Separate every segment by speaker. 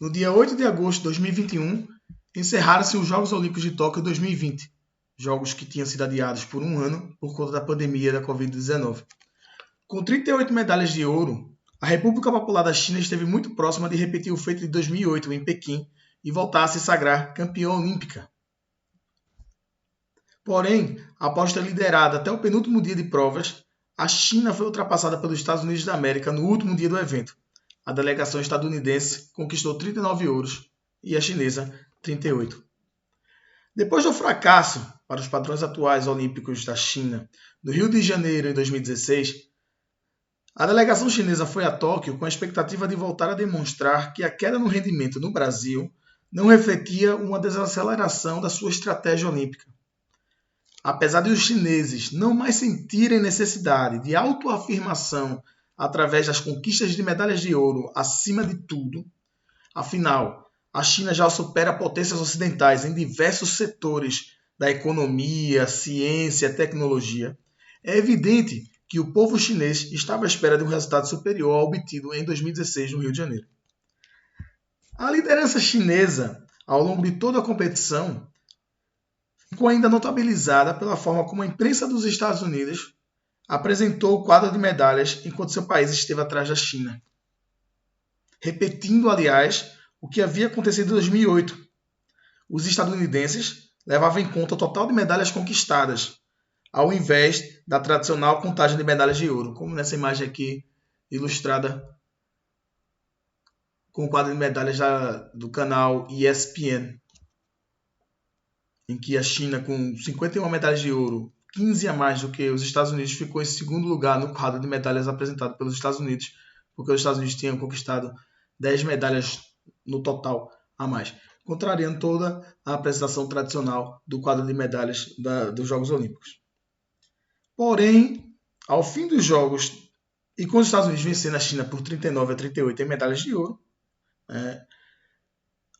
Speaker 1: No dia 8 de agosto de 2021, encerraram-se os Jogos Olímpicos de Tóquio 2020, jogos que tinham sido adiados por um ano por conta da pandemia da Covid-19. Com 38 medalhas de ouro, a República Popular da China esteve muito próxima de repetir o feito de 2008 em Pequim e voltar a se sagrar campeã olímpica. Porém, após ter liderado até o penúltimo dia de provas, a China foi ultrapassada pelos Estados Unidos da América no último dia do evento. A delegação estadunidense conquistou 39 ouros e a chinesa 38. Depois do fracasso, para os padrões atuais olímpicos da China, no Rio de Janeiro em 2016, a delegação chinesa foi a Tóquio com a expectativa de voltar a demonstrar que a queda no rendimento no Brasil não refletia uma desaceleração da sua estratégia olímpica. Apesar de os chineses não mais sentirem necessidade de autoafirmação através das conquistas de medalhas de ouro acima de tudo, afinal, a China já supera potências ocidentais em diversos setores da economia, ciência e tecnologia, é evidente que o povo chinês estava à espera de um resultado superior ao obtido em 2016 no Rio de Janeiro. A liderança chinesa, ao longo de toda a competição, ficou ainda notabilizada pela forma como a imprensa dos Estados Unidos apresentou o quadro de medalhas enquanto seu país esteve atrás da China. Repetindo, aliás, o que havia acontecido em 2008. Os estadunidenses levavam em conta o total de medalhas conquistadas, ao invés da tradicional contagem de medalhas de ouro, como nessa imagem aqui ilustrada com o quadro de medalhas do canal ESPN, em que a China, com 51 medalhas de ouro, 15 a mais do que os Estados Unidos, ficou em segundo lugar no quadro de medalhas apresentado pelos Estados Unidos, porque os Estados Unidos tinham conquistado 10 medalhas no total a mais, contrariando toda a apresentação tradicional do quadro de medalhas dos Jogos Olímpicos. Porém, ao fim dos Jogos, e com os Estados Unidos vencendo a China por 39 a 38 em medalhas de ouro,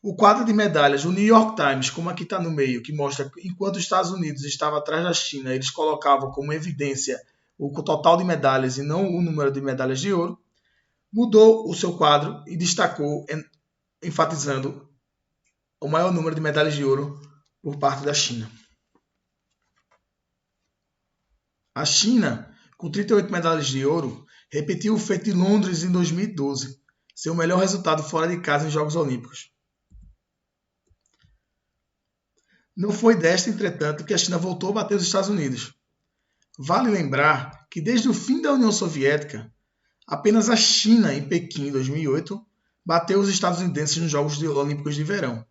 Speaker 1: o quadro de medalhas, o New York Times, como aqui está no meio, que mostra que enquanto os Estados Unidos estavam atrás da China, eles colocavam como evidência o total de medalhas e não o número de medalhas de ouro, mudou o seu quadro e destacou, enfatizando o maior número de medalhas de ouro por parte da China. A China, com 38 medalhas de ouro, repetiu o feito de Londres em 2012, seu melhor resultado fora de casa em Jogos Olímpicos. Não foi desta, entretanto, que a China voltou a bater os Estados Unidos. Vale lembrar que desde o fim da União Soviética, apenas a China, em Pequim, em 2008, bateu os estadunidenses nos Jogos Olímpicos de Verão.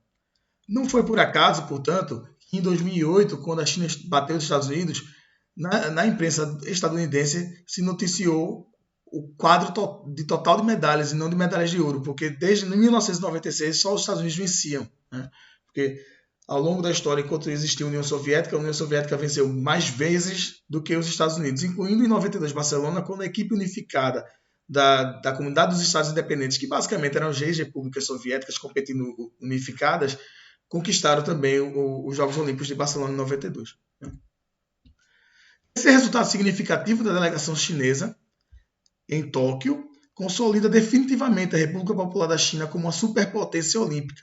Speaker 1: Não foi por acaso, portanto, que em 2008, quando a China bateu os Estados Unidos, na imprensa estadunidense se noticiou o quadro de total de medalhas e não de medalhas de ouro, porque desde 1996 só os Estados Unidos venciam. Porque ao longo da história, enquanto existiu a União Soviética venceu mais vezes do que os Estados Unidos, incluindo em 92 Barcelona, quando a equipe unificada da Comunidade dos Estados Independentes, que basicamente eram as repúblicas soviéticas competindo unificadas, conquistaram também os Jogos Olímpicos de Barcelona em 92. Esse resultado significativo da delegação chinesa em Tóquio consolida definitivamente a República Popular da China como uma superpotência olímpica.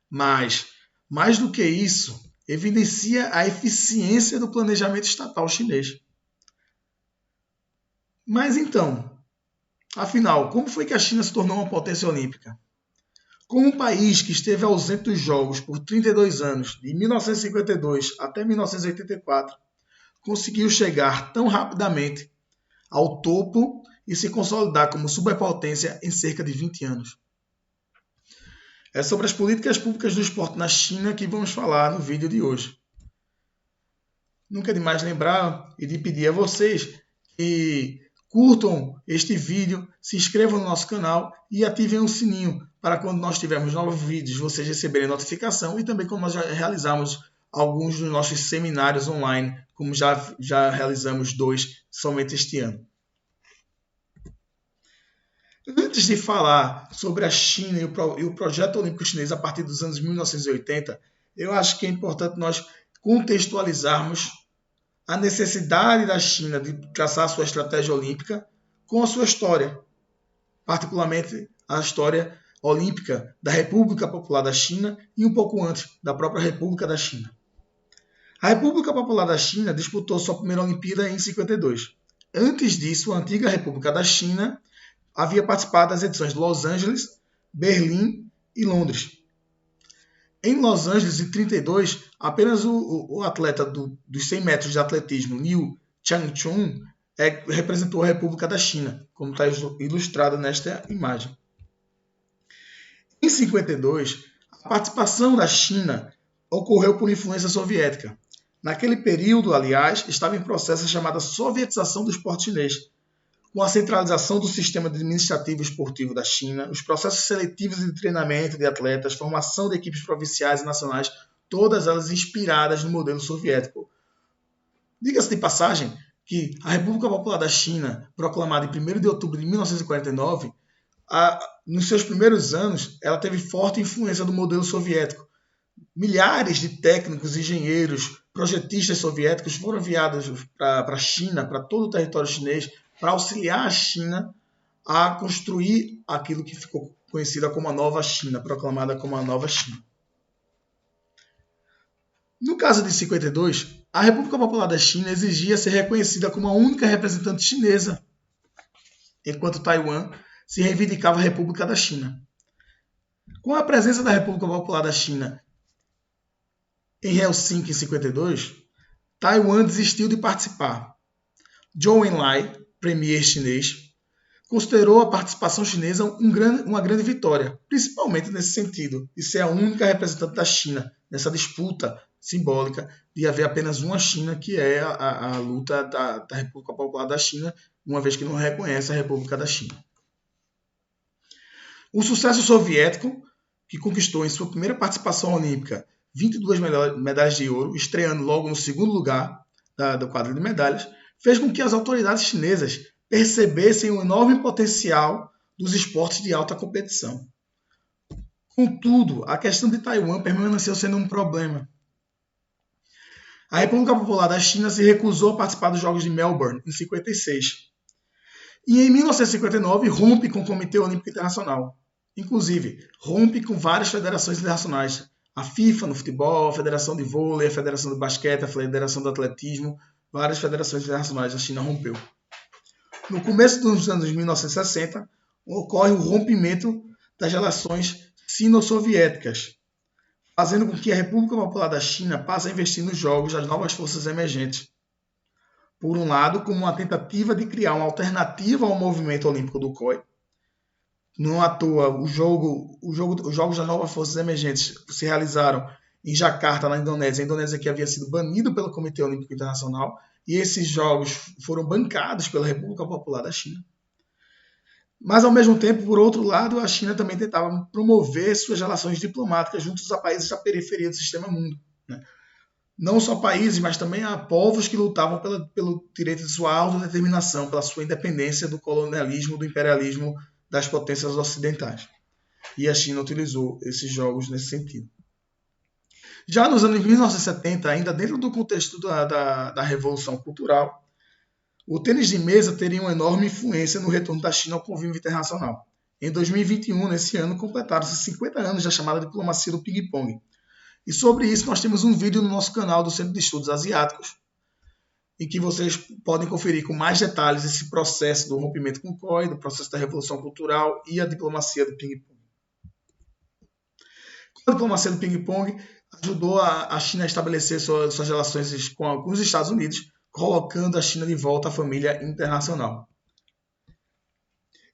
Speaker 1: Mas, mais do que isso, evidencia a eficiência do planejamento estatal chinês. Mas então, afinal, como foi que a China se tornou uma potência olímpica? Como um país que esteve ausente dos Jogos por 32 anos, de 1952 até 1984, conseguiu chegar tão rapidamente ao topo e se consolidar como superpotência em cerca de 20 anos? É sobre as políticas públicas do esporte na China que vamos falar no vídeo de hoje. Nunca é demais lembrar e de pedir a vocês que curtam este vídeo, se inscrevam no nosso canal e ativem o sininho para quando nós tivermos novos vídeos vocês receberem notificação e também quando nós já realizarmos alguns dos nossos seminários online, como já realizamos 2 somente este ano. Antes de falar sobre a China e o projeto olímpico chinês a partir dos anos 1980, eu acho que é importante nós contextualizarmos a necessidade da China de traçar sua estratégia olímpica com a sua história, particularmente a história Olímpica da República Popular da China e um pouco antes da própria República da China. A República Popular da China disputou sua primeira Olimpíada em 52. Antes disso, a antiga República da China havia participado das edições de Los Angeles, Berlim e Londres. Em Los Angeles, em 32, apenas o atleta dos 100 metros de atletismo, Liu Changchun, representou a República da China, como está ilustrado nesta imagem. Em 52, a participação da China ocorreu por influência soviética. Naquele período, aliás, estava em processo a chamada sovietização do esporte chinês, com a centralização do sistema administrativo e esportivo da China, os processos seletivos de treinamento de atletas, formação de equipes provinciais e nacionais, todas elas inspiradas no modelo soviético. Diga-se de passagem que a República Popular da China, proclamada em 1º de outubro de 1949, nos seus primeiros anos, ela teve forte influência do modelo soviético. Milhares de técnicos, engenheiros, projetistas soviéticos foram enviados para a China, para todo o território chinês, para auxiliar a China a construir aquilo que ficou conhecida como a Nova China, proclamada como a Nova China. No caso de 52, a República Popular da China exigia ser reconhecida como a única representante chinesa, enquanto Taiwan se reivindicava a República da China. Com a presença da República Popular da China em Helsinki em 52, Taiwan desistiu de participar. Zhou Enlai, premier chinês, considerou a participação chinesa uma grande vitória, principalmente nesse sentido, de ser a única representante da China nessa disputa simbólica de haver apenas uma China, que é a luta da República Popular da China, uma vez que não reconhece a República da China. O sucesso soviético, que conquistou em sua primeira participação olímpica 22 medalhas de ouro, estreando logo no segundo lugar do quadro de medalhas, fez com que as autoridades chinesas percebessem o enorme potencial dos esportes de alta competição. Contudo, a questão de Taiwan permaneceu sendo um problema. A República Popular da China se recusou a participar dos Jogos de Melbourne, em 56. E em 1959 rompe com o Comitê Olímpico Internacional. Inclusive, rompe com várias federações internacionais. A FIFA no futebol, a Federação de Vôlei, a Federação de Basquete, a Federação do Atletismo, várias federações internacionais, a China rompeu. No começo dos anos 1960, ocorre o rompimento das relações sino-soviéticas, fazendo com que a República Popular da China passe a investir nos jogos das novas forças emergentes. Por um lado, como uma tentativa de criar uma alternativa ao movimento olímpico do COI. Não à toa, os Jogos das Novas Forças Emergentes se realizaram em Jacarta, na Indonésia. A Indonésia que havia sido banido pelo Comitê Olímpico Internacional. E esses jogos foram bancados pela República Popular da China. Mas, ao mesmo tempo, por outro lado, a China também tentava promover suas relações diplomáticas junto a países da periferia do sistema mundo. Não só países, mas também a povos que lutavam pelo direito de sua autodeterminação, pela sua independência do colonialismo, do imperialismo das potências ocidentais. E a China utilizou esses jogos nesse sentido. Já nos anos 1970, ainda dentro do contexto da Revolução Cultural, o tênis de mesa teria uma enorme influência no retorno da China ao convívio internacional. Em 2021, nesse ano, completaram-se 50 anos da chamada diplomacia do ping-pong. E sobre isso nós temos um vídeo no nosso canal do Centro de Estudos Asiáticos, em que vocês podem conferir com mais detalhes esse processo do rompimento com o COI, do processo da Revolução Cultural e a diplomacia do ping-pong. A diplomacia do ping-pong ajudou a China a estabelecer suas relações com os Estados Unidos, colocando a China de volta à família internacional.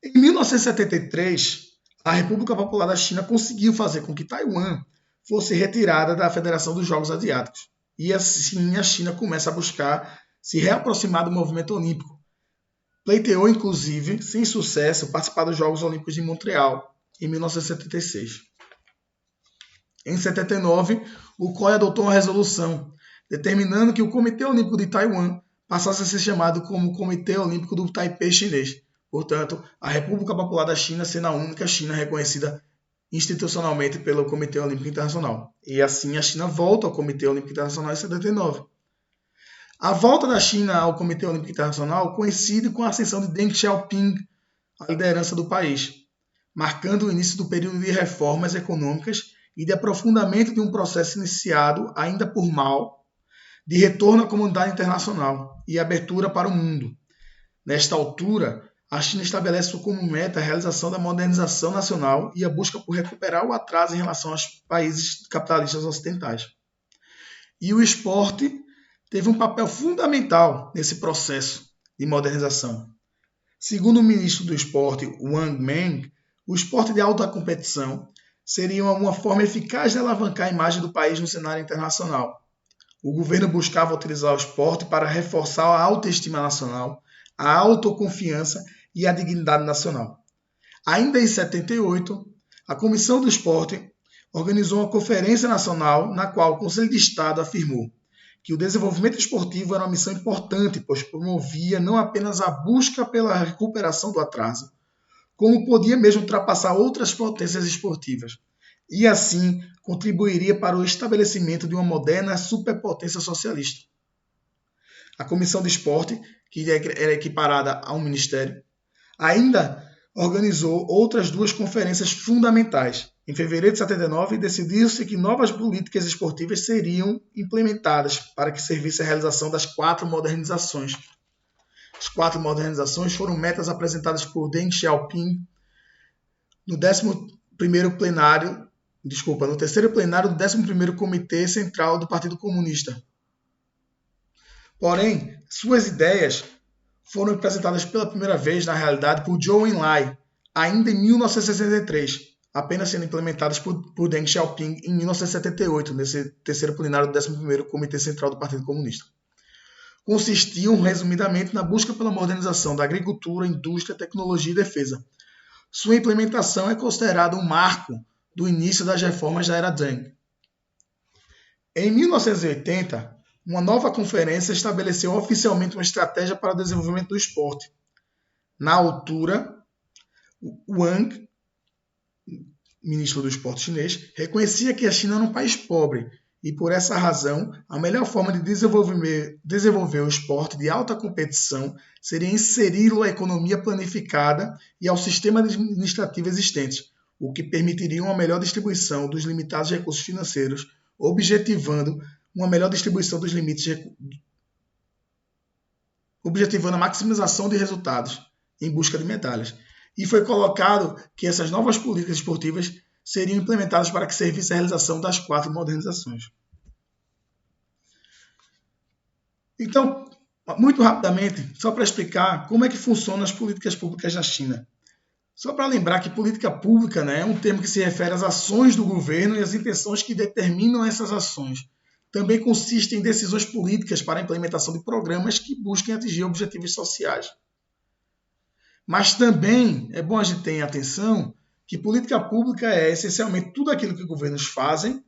Speaker 1: Em 1973, a República Popular da China conseguiu fazer com que Taiwan fosse retirada da Federação dos Jogos Asiáticos. E assim a China começa a buscar se reaproximar do movimento olímpico. Pleiteou, inclusive, sem sucesso, participar dos Jogos Olímpicos de Montreal, em 1976. Em 79, o COI adotou uma resolução determinando que o Comitê Olímpico de Taiwan passasse a ser chamado como Comitê Olímpico do Taipei Chinês. Portanto, a República Popular da China sendo a única China reconhecida institucionalmente pelo Comitê Olímpico Internacional. E assim a China volta ao Comitê Olímpico Internacional em 79. A volta da China ao Comitê Olímpico Internacional coincide com a ascensão de Deng Xiaoping à liderança do país. marcando o início do período de reformas econômicas e de aprofundamento de um processo iniciado ainda por Mao, de retorno à comunidade internacional e abertura para o mundo. Nesta altura, a China estabelece como meta a realização da modernização nacional e a busca por recuperar o atraso em relação aos países capitalistas ocidentais. E o esporte teve um papel fundamental nesse processo de modernização. Segundo o ministro do esporte, Wang Meng, o esporte de alta competição seria uma forma eficaz de alavancar a imagem do país no cenário internacional. O governo buscava utilizar o esporte para reforçar a autoestima nacional, a autoconfiança e a dignidade nacional. Ainda em 78, a Comissão do Esporte organizou uma conferência nacional na qual o Conselho de Estado afirmou que o desenvolvimento esportivo era uma missão importante, pois promovia não apenas a busca pela recuperação do atraso, como podia mesmo ultrapassar outras potências esportivas, e assim contribuiria para o estabelecimento de uma moderna superpotência socialista. A Comissão de Esporte, que era equiparada a um ministério, ainda organizou outras duas conferências fundamentais. Em fevereiro de 79, decidiu-se que novas políticas esportivas seriam implementadas para que servisse à realização das 4 modernizações. As 4 modernizações foram metas apresentadas por Deng Xiaoping no terceiro plenário do 11º Comitê Central do Partido Comunista. Porém, suas ideias foram apresentadas pela primeira vez, na realidade, por Zhou Enlai, ainda em 1963, apenas sendo implementadas por Deng Xiaoping em 1978, nesse terceiro plenário do 11º Comitê Central do Partido Comunista. Consistiam, resumidamente, na busca pela modernização da agricultura, indústria, tecnologia e defesa. Sua implementação é considerada um marco do início das reformas da era Deng. Em 1980, uma nova conferência estabeleceu oficialmente uma estratégia para o desenvolvimento do esporte. Na altura, Wang, ministro do esporte chinês, reconhecia que a China era um país pobre e, por essa razão, a melhor forma de desenvolver o esporte de alta competição seria inseri-lo à economia planificada e ao sistema administrativo existente, o que permitiria uma melhor distribuição dos limitados recursos financeiros, objetivando uma melhor distribuição dos limites, objetivando a maximização de resultados em busca de medalhas. E foi colocado que essas novas políticas esportivas seriam implementadas para que servisse à realização das 4 modernizações. Então, muito rapidamente, só para explicar como é que funcionam as políticas públicas na China. Só para lembrar que política pública, né, é um termo que se refere às ações do governo e às intenções que determinam essas ações. Também consiste em decisões políticas para a implementação de programas que busquem atingir objetivos sociais. Mas também é bom a gente ter em atenção que política pública é essencialmente tudo aquilo que governos fazem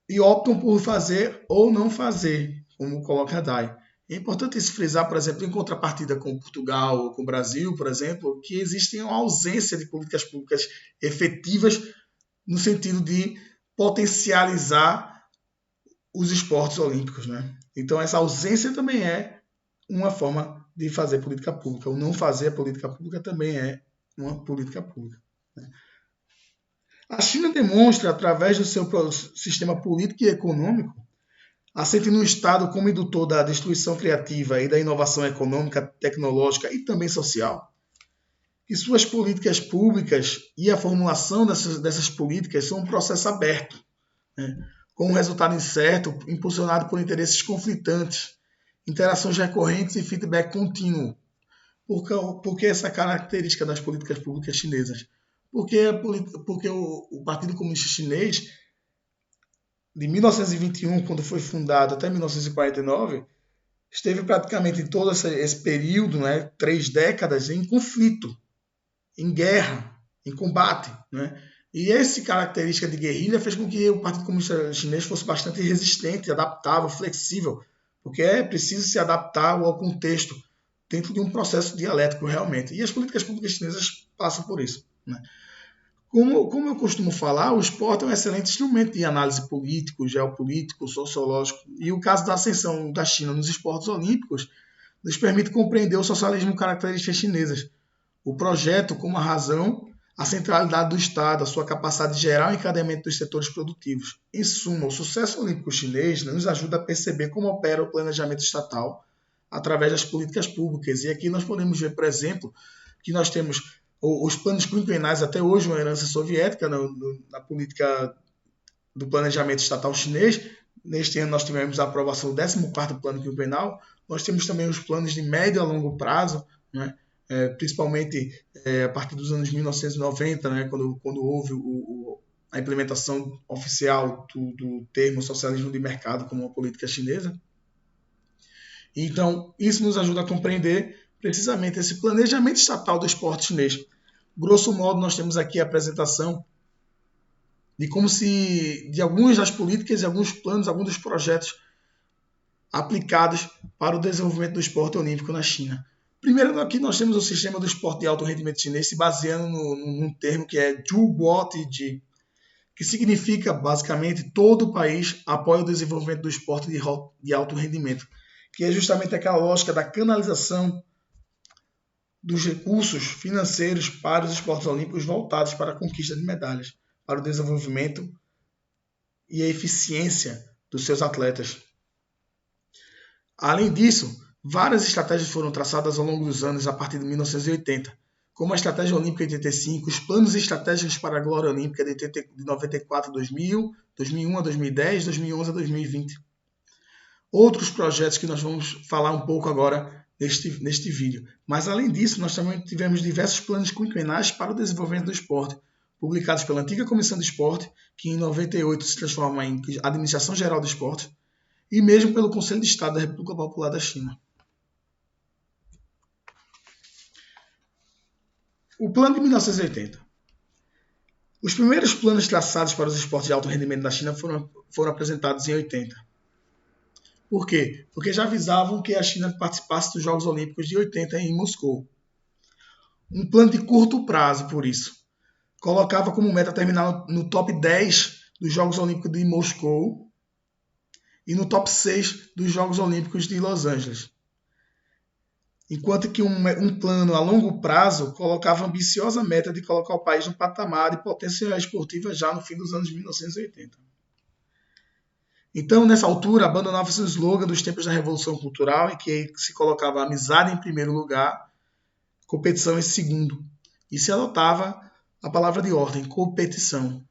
Speaker 1: e optam por fazer ou não fazer, como coloca a DAI. É importante se frisar, por exemplo, em contrapartida com Portugal ou com o Brasil, por exemplo, que existe uma ausência de políticas públicas efetivas no sentido de potencializar os esportes olímpicos, né? Então, essa ausência também é uma forma de fazer política pública. O não fazer a política pública também é uma política pública, né? A China demonstra, através do seu sistema político e econômico, assente no Estado como indutor da destruição criativa e da inovação econômica, tecnológica e também social, que suas políticas públicas e a formulação dessas políticas são um processo aberto, né, com um resultado incerto, impulsionado por interesses conflitantes, interações recorrentes e feedback contínuo. Por que essa característica das políticas públicas chinesas? Porque o Partido Comunista Chinês, de 1921, quando foi fundado, até 1949, esteve praticamente em todo esse período, né, 3 décadas, em conflito, em guerra, em combate, né? E essa característica de guerrilha fez com que o Partido Comunista Chinês fosse bastante resistente, adaptável, flexível, porque é preciso se adaptar ao contexto dentro de um processo dialético realmente. E as políticas públicas chinesas passam por isso, né? Como eu costumo falar, o esporte é um excelente instrumento de análise político, geopolítico, sociológico. E o caso da ascensão da China nos esportes olímpicos nos permite compreender o socialismo e características chinesas. O projeto, como a razão, a centralidade do Estado, a sua capacidade de gerar o encadeamento dos setores produtivos. Em suma, o sucesso olímpico chinês nos ajuda a perceber como opera o planejamento estatal através das políticas públicas. E aqui nós podemos ver, por exemplo, que nós temos os planos quinquenais, até hoje uma herança soviética na política do planejamento estatal chinês. Neste ano nós tivemos a aprovação do 14º plano quinquenal. Nós temos também os planos de médio a longo prazo, né? Principalmente a partir dos anos 1990, né? quando houve a implementação oficial do termo socialismo de mercado como uma política chinesa. Então, isso nos ajuda a compreender precisamente esse planejamento estatal do esporte chinês. Grosso modo, nós temos aqui a apresentação de algumas das políticas e alguns planos, alguns dos projetos aplicados para o desenvolvimento do esporte olímpico na China. Primeiro, aqui nós temos o sistema do esporte de alto rendimento chinês se baseando num termo que é Zhu Guo Tiji, que significa, basicamente, todo o país apoia o desenvolvimento do esporte de alto rendimento, que é justamente aquela lógica da canalização dos recursos financeiros para os esportes olímpicos voltados para a conquista de medalhas, para o desenvolvimento e a eficiência dos seus atletas. Além disso, várias estratégias foram traçadas ao longo dos anos a partir de 1980, como a Estratégia Olímpica de 85, os planos estratégicos para a Glória Olímpica de 94 a 2000, 2001 a 2010, 2011 a 2020. Outros projetos que nós vamos falar um pouco agora neste vídeo. Mas, além disso, nós também tivemos diversos planos quinquenais para o desenvolvimento do esporte, publicados pela antiga Comissão de Esporte, que em 98 se transforma em Administração Geral do Esporte, e mesmo pelo Conselho de Estado da República Popular da China. O plano de 1980. Os primeiros planos traçados para os esportes de alto rendimento da China foram apresentados em 80. Por quê? Porque já avisavam que a China participasse dos Jogos Olímpicos de 80 em Moscou. Um plano de curto prazo, por isso. Colocava como meta terminar no top 10 dos Jogos Olímpicos de Moscou e no top 6 dos Jogos Olímpicos de Los Angeles. Enquanto que um plano a longo prazo colocava a ambiciosa meta de colocar o país no patamar de potência esportiva já no fim dos anos 1980. Então, nessa altura, abandonava-se o slogan dos tempos da Revolução Cultural, em que se colocava a amizade em primeiro lugar, competição em segundo, e se adotava a palavra de ordem, competição.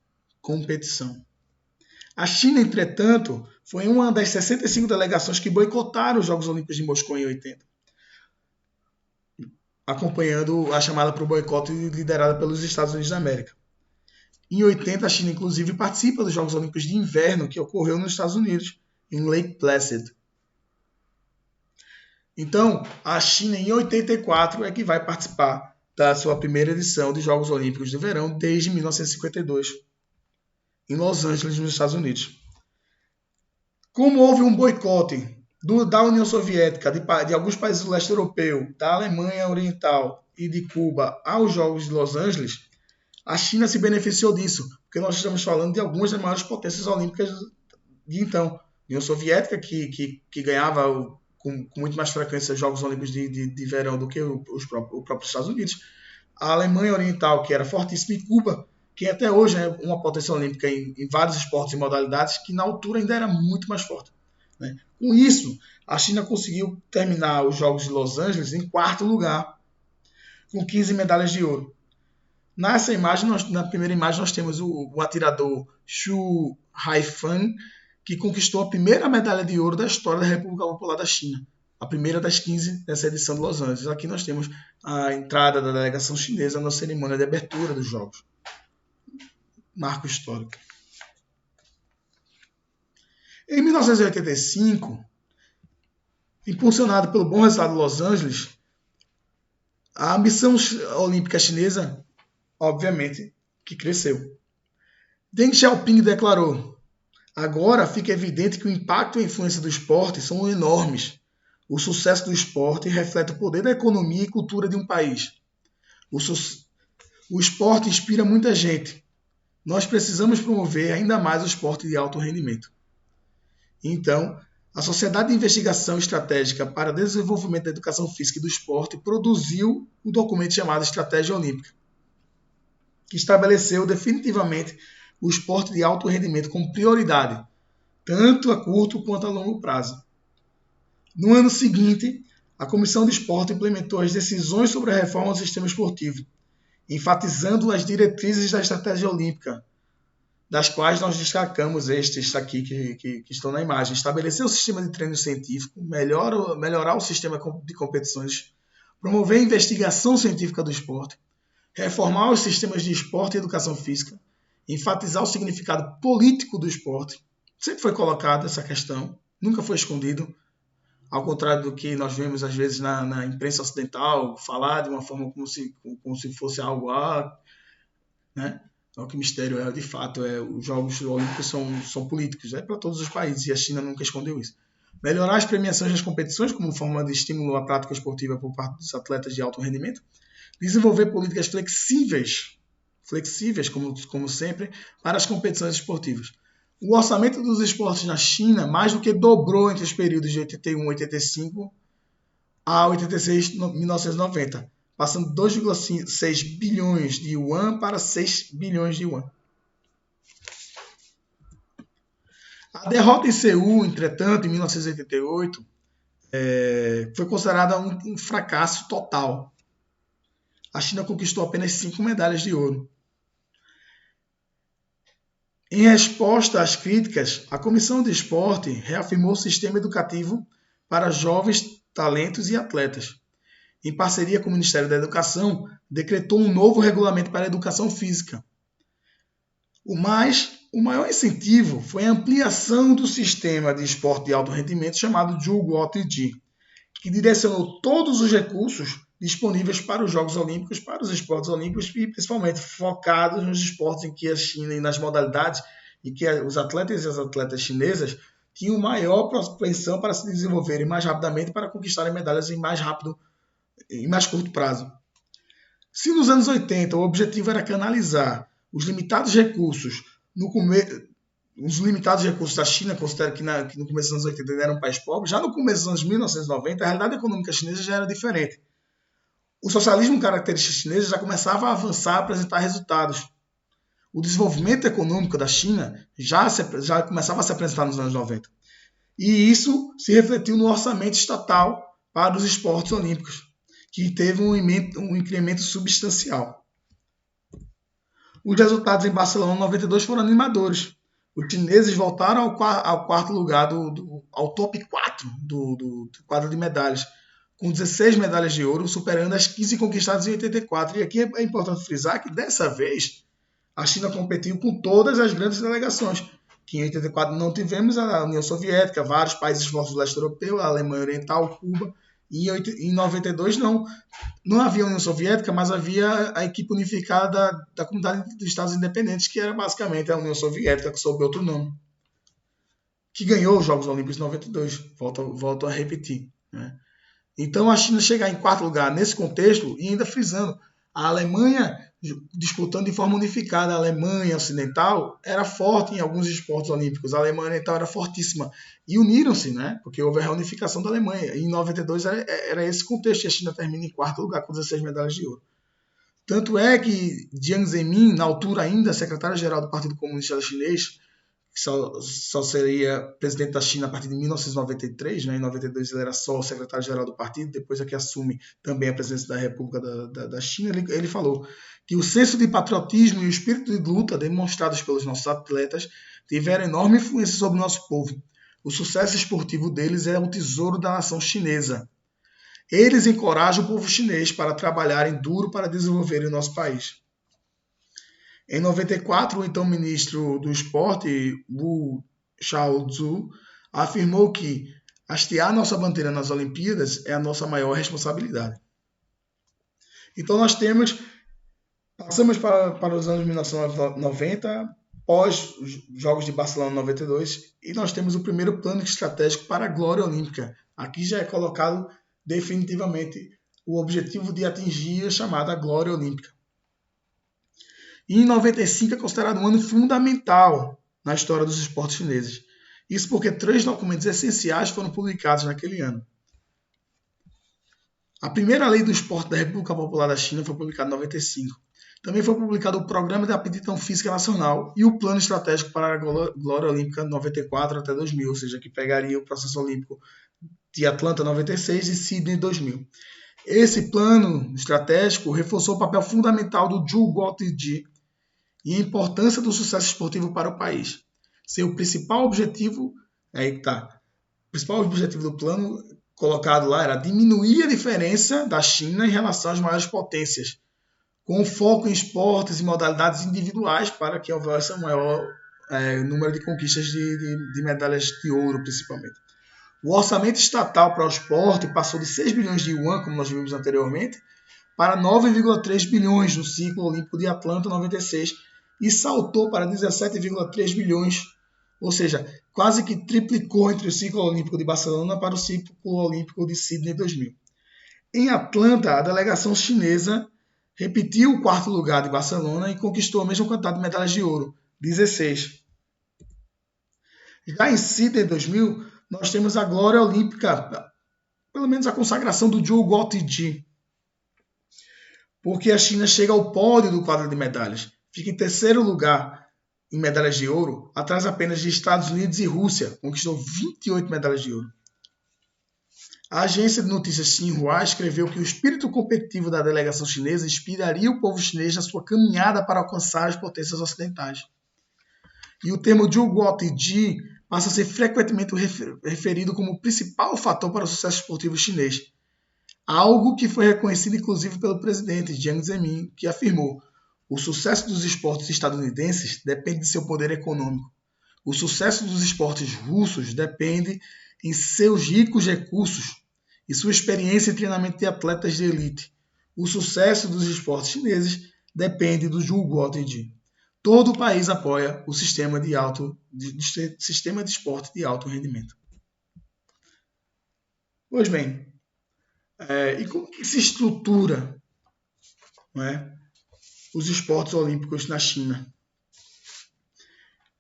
Speaker 1: A China, entretanto, foi uma das 65 delegações que boicotaram os Jogos Olímpicos de Moscou em 80, acompanhando a chamada para o boicote liderada pelos Estados Unidos da América. Em 80, a China, inclusive, participa dos Jogos Olímpicos de Inverno, que ocorreu nos Estados Unidos, em Lake Placid. Então, a China, em 84, é que vai participar da sua primeira edição dos Jogos Olímpicos de Verão desde 1952, em Los Angeles, nos Estados Unidos. Como houve um boicote da União Soviética, de alguns países do leste europeu, da Alemanha Oriental e de Cuba aos Jogos de Los Angeles, a China se beneficiou disso, porque nós estamos falando de algumas das maiores potências olímpicas de então. A União Soviética, que ganhava com muito mais frequência os Jogos Olímpicos de verão do que os próprios Estados Unidos. A Alemanha Oriental, que era fortíssima, e Cuba, que até hoje é uma potência olímpica em vários esportes e modalidades, que na altura ainda era muito mais forte. Né? Com isso, a China conseguiu terminar os Jogos de Los Angeles em quarto lugar, com 15 medalhas de ouro. Nessa imagem, na primeira imagem, nós temos o atirador Xu Haifeng, que conquistou a primeira medalha de ouro da história da República Popular da China, a primeira das 15 dessa edição de Los Angeles. Aqui nós temos a entrada da delegação chinesa na cerimônia de abertura dos Jogos. Marco histórico. Em 1985, impulsionado pelo bom resultado de Los Angeles, a ambição olímpica chinesa, obviamente, que cresceu. Deng Xiaoping declarou: agora fica evidente que o impacto e a influência do esporte são enormes. O sucesso do esporte reflete o poder da economia e cultura de um país. O esporte inspira muita gente. Nós precisamos promover ainda mais o esporte de alto rendimento. Então, a Sociedade de Investigação Estratégica para o Desenvolvimento da Educação Física e do Esporte produziu o documento chamado Estratégia Olímpica. que estabeleceu definitivamente o esporte de alto rendimento como prioridade, tanto a curto quanto a longo prazo. No ano seguinte, a Comissão de Esporte implementou as decisões sobre a reforma do sistema esportivo, enfatizando as diretrizes da estratégia olímpica, das quais nós destacamos estes aqui que estão na imagem. Estabelecer o sistema de treino científico, melhorar o sistema de competições, promover a investigação científica do esporte, reformar os sistemas de esporte e educação física, enfatizar o significado político do esporte. Sempre foi colocada essa questão, nunca foi escondido, ao contrário do que nós vemos às vezes na imprensa ocidental, falar de uma forma como se fosse algo, né? O que mistério é, de fato, os Jogos Olímpicos são políticos, para todos os países, e a China nunca escondeu isso. Melhorar as premiações das competições como forma de estímulo à prática esportiva por parte dos atletas de alto rendimento. Desenvolver políticas flexíveis como sempre, para as competições esportivas. O orçamento dos esportes na China mais do que dobrou entre os períodos de 81 e 85 a 86 e 1990, passando 2,6 bilhões de yuan para 6 bilhões de yuan. A derrota em Seul, entretanto, em 1988, foi considerada um fracasso total. A China conquistou apenas 5 medalhas de ouro. Em resposta às críticas, a Comissão de Esporte reafirmou o sistema educativo para jovens talentos e atletas. Em parceria com o Ministério da Educação, decretou um novo regulamento para a educação física. O maior incentivo foi a ampliação do sistema de esporte de alto rendimento chamado Zhuguotiji, que direcionou todos os recursos disponíveis para os Jogos Olímpicos, para os esportes olímpicos e principalmente focados nos esportes em que a China e nas modalidades em que os atletas e as atletas chinesas tinham maior propensão para se desenvolverem mais rapidamente para conquistarem medalhas em mais curto prazo. Se nos anos 80 o objetivo era canalizar os limitados recursos da China, considero que no começo dos anos 80 ele era um país pobre, já no começo dos anos 1990 a realidade econômica chinesa já era diferente. O socialismo característico chinês já começava a avançar, a apresentar resultados. O desenvolvimento econômico da China já começava a se apresentar nos anos 90. E isso se refletiu no orçamento estatal para os esportes olímpicos, que teve um incremento substancial. Os resultados em Barcelona 92 foram animadores. Os chineses voltaram ao quarto lugar, ao top 4 do quadro de medalhas, com 16 medalhas de ouro, superando as 15 conquistadas em 84. E aqui é importante frisar que, dessa vez, a China competiu com todas as grandes delegações, que em 84 não tivemos a União Soviética, vários países fortes do leste europeu, a Alemanha Oriental, Cuba, e em 92 não havia a União Soviética, mas havia a equipe unificada da Comunidade dos Estados Independentes, que era basicamente a União Soviética, que sob outro nome, que ganhou os Jogos Olímpicos em 92, volto a repetir, né? Então a China chegar em quarto lugar nesse contexto, e ainda frisando, a Alemanha disputando de forma unificada, a Alemanha Ocidental era forte em alguns esportes olímpicos, a Alemanha Oriental era fortíssima, e uniram-se, né? Porque houve a reunificação da Alemanha, e em 92 era esse contexto, e a China termina em quarto lugar com 16 medalhas de ouro. Tanto é que Jiang Zemin, na altura ainda secretário-geral do Partido Comunista Chinês, que só seria presidente da China a partir de 1993, né? Em 92 ele era só o secretário-geral do partido, depois é que assume também a presidência da República da China, ele falou que o senso de patriotismo e o espírito de luta demonstrados pelos nossos atletas tiveram enorme influência sobre o nosso povo. O sucesso esportivo deles é o tesouro da nação chinesa. Eles encorajam o povo chinês para trabalharem duro para desenvolver o nosso país. Em 94, o então ministro do esporte, Wu Xiaozu, afirmou que hastear nossa bandeira nas Olimpíadas é a nossa maior responsabilidade. Então nós passamos para os anos 1990, pós os Jogos de Barcelona 92, e nós temos o primeiro plano estratégico para a glória olímpica. Aqui já é colocado definitivamente o objetivo de atingir a chamada glória olímpica. E em 95 é considerado um ano fundamental na história dos esportes chineses. Isso porque 3 documentos essenciais foram publicados naquele ano. A primeira lei do esporte da República Popular da China foi publicada em 95. Também foi publicado o Programa de Aptidão Física Nacional e o Plano Estratégico para a Glória Olímpica 94 até 2000, ou seja, que pegaria o processo olímpico de Atlanta 96 e Sydney 2000. Esse plano estratégico reforçou o papel fundamental do Juul Goltigi e a importância do sucesso esportivo para o país. Seu principal objetivo, o principal objetivo do plano colocado lá era diminuir a diferença da China em relação às maiores potências, com foco em esportes e modalidades individuais para que houvesse um maior número de conquistas de medalhas de ouro, principalmente. O orçamento estatal para o esporte passou de 6 bilhões de yuan, como nós vimos anteriormente, para 9,3 bilhões no ciclo olímpico de Atlanta 96 e saltou para 17,3 bilhões, ou seja, quase que triplicou entre o ciclo olímpico de Barcelona para o ciclo olímpico de Sydney 2000. Em Atlanta, a delegação chinesa repetiu o quarto lugar de Barcelona e conquistou a mesma quantidade de medalhas de ouro, 16. Já em Sydney 2000, nós temos a glória olímpica, pelo menos a consagração do Juul Goltigi, porque a China chega ao pódio do quadro de medalhas. Fica em terceiro lugar em medalhas de ouro, atrás apenas de Estados Unidos e Rússia, conquistou 28 medalhas de ouro. A agência de notícias Xinhua escreveu que o espírito competitivo da delegação chinesa inspiraria o povo chinês na sua caminhada para alcançar as potências ocidentais. E o termo Juul Goltigi passa a ser frequentemente referido como o principal fator para o sucesso esportivo chinês. Algo que foi reconhecido inclusive pelo presidente Jiang Zemin, que afirmou: o sucesso dos esportes estadunidenses depende de seu poder econômico. O sucesso dos esportes russos depende em seus ricos recursos e sua experiência em treinamento de atletas de elite. O sucesso dos esportes chineses depende do Juul Goltigi. Todo o país apoia o sistema de esporte de alto rendimento. Pois bem, e como que se estrutura, não é, os esportes olímpicos na China?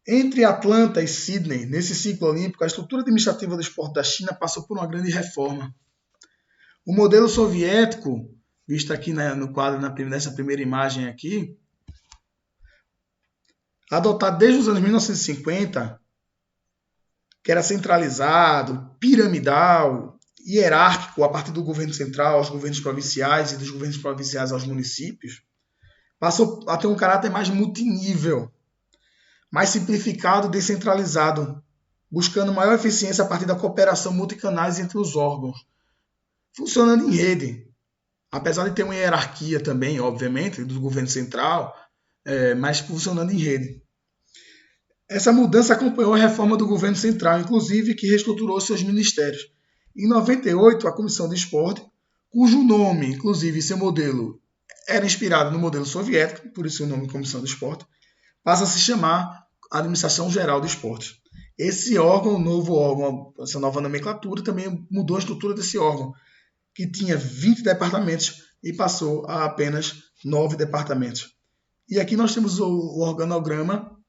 Speaker 1: Entre Atlanta e Sydney, nesse ciclo olímpico, a estrutura administrativa do esporte da China passou por uma grande reforma. O modelo soviético, visto aqui no quadro, nessa primeira imagem aqui, adotado desde os anos 1950, que era centralizado, piramidal, hierárquico a partir do governo central aos governos provinciais e dos governos provinciais aos municípios, passou a ter um caráter mais multinível, mais simplificado e descentralizado, buscando maior eficiência a partir da cooperação multicanais entre os órgãos, funcionando em rede, apesar de ter uma hierarquia também, obviamente, do governo central, mas funcionando em rede. Essa mudança acompanhou a reforma do governo central, inclusive, que reestruturou seus ministérios. Em 98, a Comissão de Esporte, cujo nome, inclusive, seu modelo, era inspirado no modelo soviético, por isso o nome Comissão de Esporte, passa a se chamar Administração Geral do Esporte. Esse órgão, novo órgão, essa nova nomenclatura, também mudou a estrutura desse órgão, que tinha 20 departamentos e passou a apenas 9 departamentos. E aqui nós temos o organograma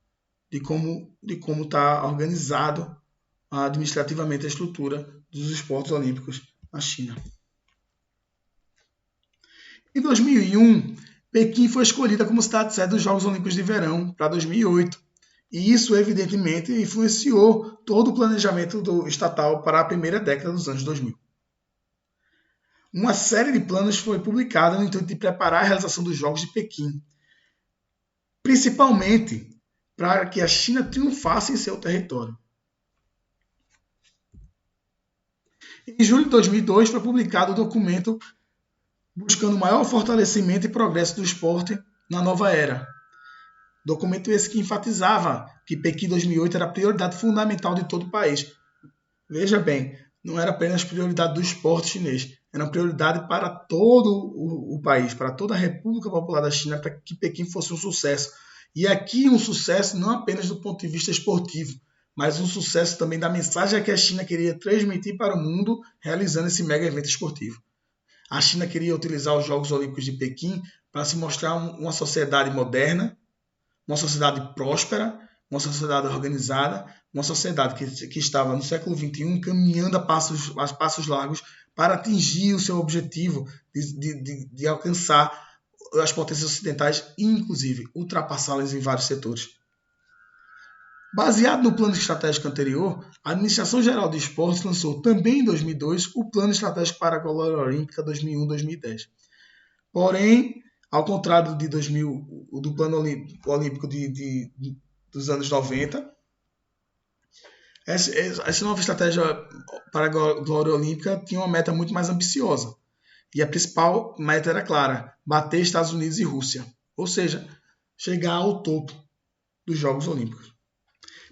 Speaker 1: de como está organizado administrativamente a estrutura dos esportes olímpicos na China. Em 2001, Pequim foi escolhida como cidade-sede dos Jogos Olímpicos de Verão para 2008. E isso, evidentemente, influenciou todo o planejamento estatal para a primeira década dos anos 2000. Uma série de planos foi publicada no intuito de preparar a realização dos Jogos de Pequim, principalmente para que a China triunfasse em seu território. Em julho de 2002 foi publicado o documento buscando maior fortalecimento e progresso do esporte na nova era. Documento esse que enfatizava que Pequim 2008 era a prioridade fundamental de todo o país. Veja bem, não era apenas prioridade do esporte chinês, era uma prioridade para todo o país, para toda a República Popular da China, para que Pequim fosse um sucesso. E aqui um sucesso não apenas do ponto de vista esportivo, mas um sucesso também da mensagem que a China queria transmitir para o mundo realizando esse mega evento esportivo. A China queria utilizar os Jogos Olímpicos de Pequim para se mostrar uma sociedade moderna, uma sociedade próspera, uma sociedade organizada, uma sociedade que estava no século XXI caminhando a passos largos para atingir o seu objetivo de alcançar as potências ocidentais e, inclusive, ultrapassá-las em vários setores. Baseado no plano estratégico anterior, a Administração Geral de Esportes lançou também em 2002 o Plano Estratégico para a Glória Olímpica 2001-2010. Porém, ao contrário de 2000, do Plano Olímpico dos anos 90, essa nova estratégia para a Glória Olímpica tinha uma meta muito mais ambiciosa. E a principal meta era clara: bater Estados Unidos e Rússia. Ou seja, chegar ao topo dos Jogos Olímpicos.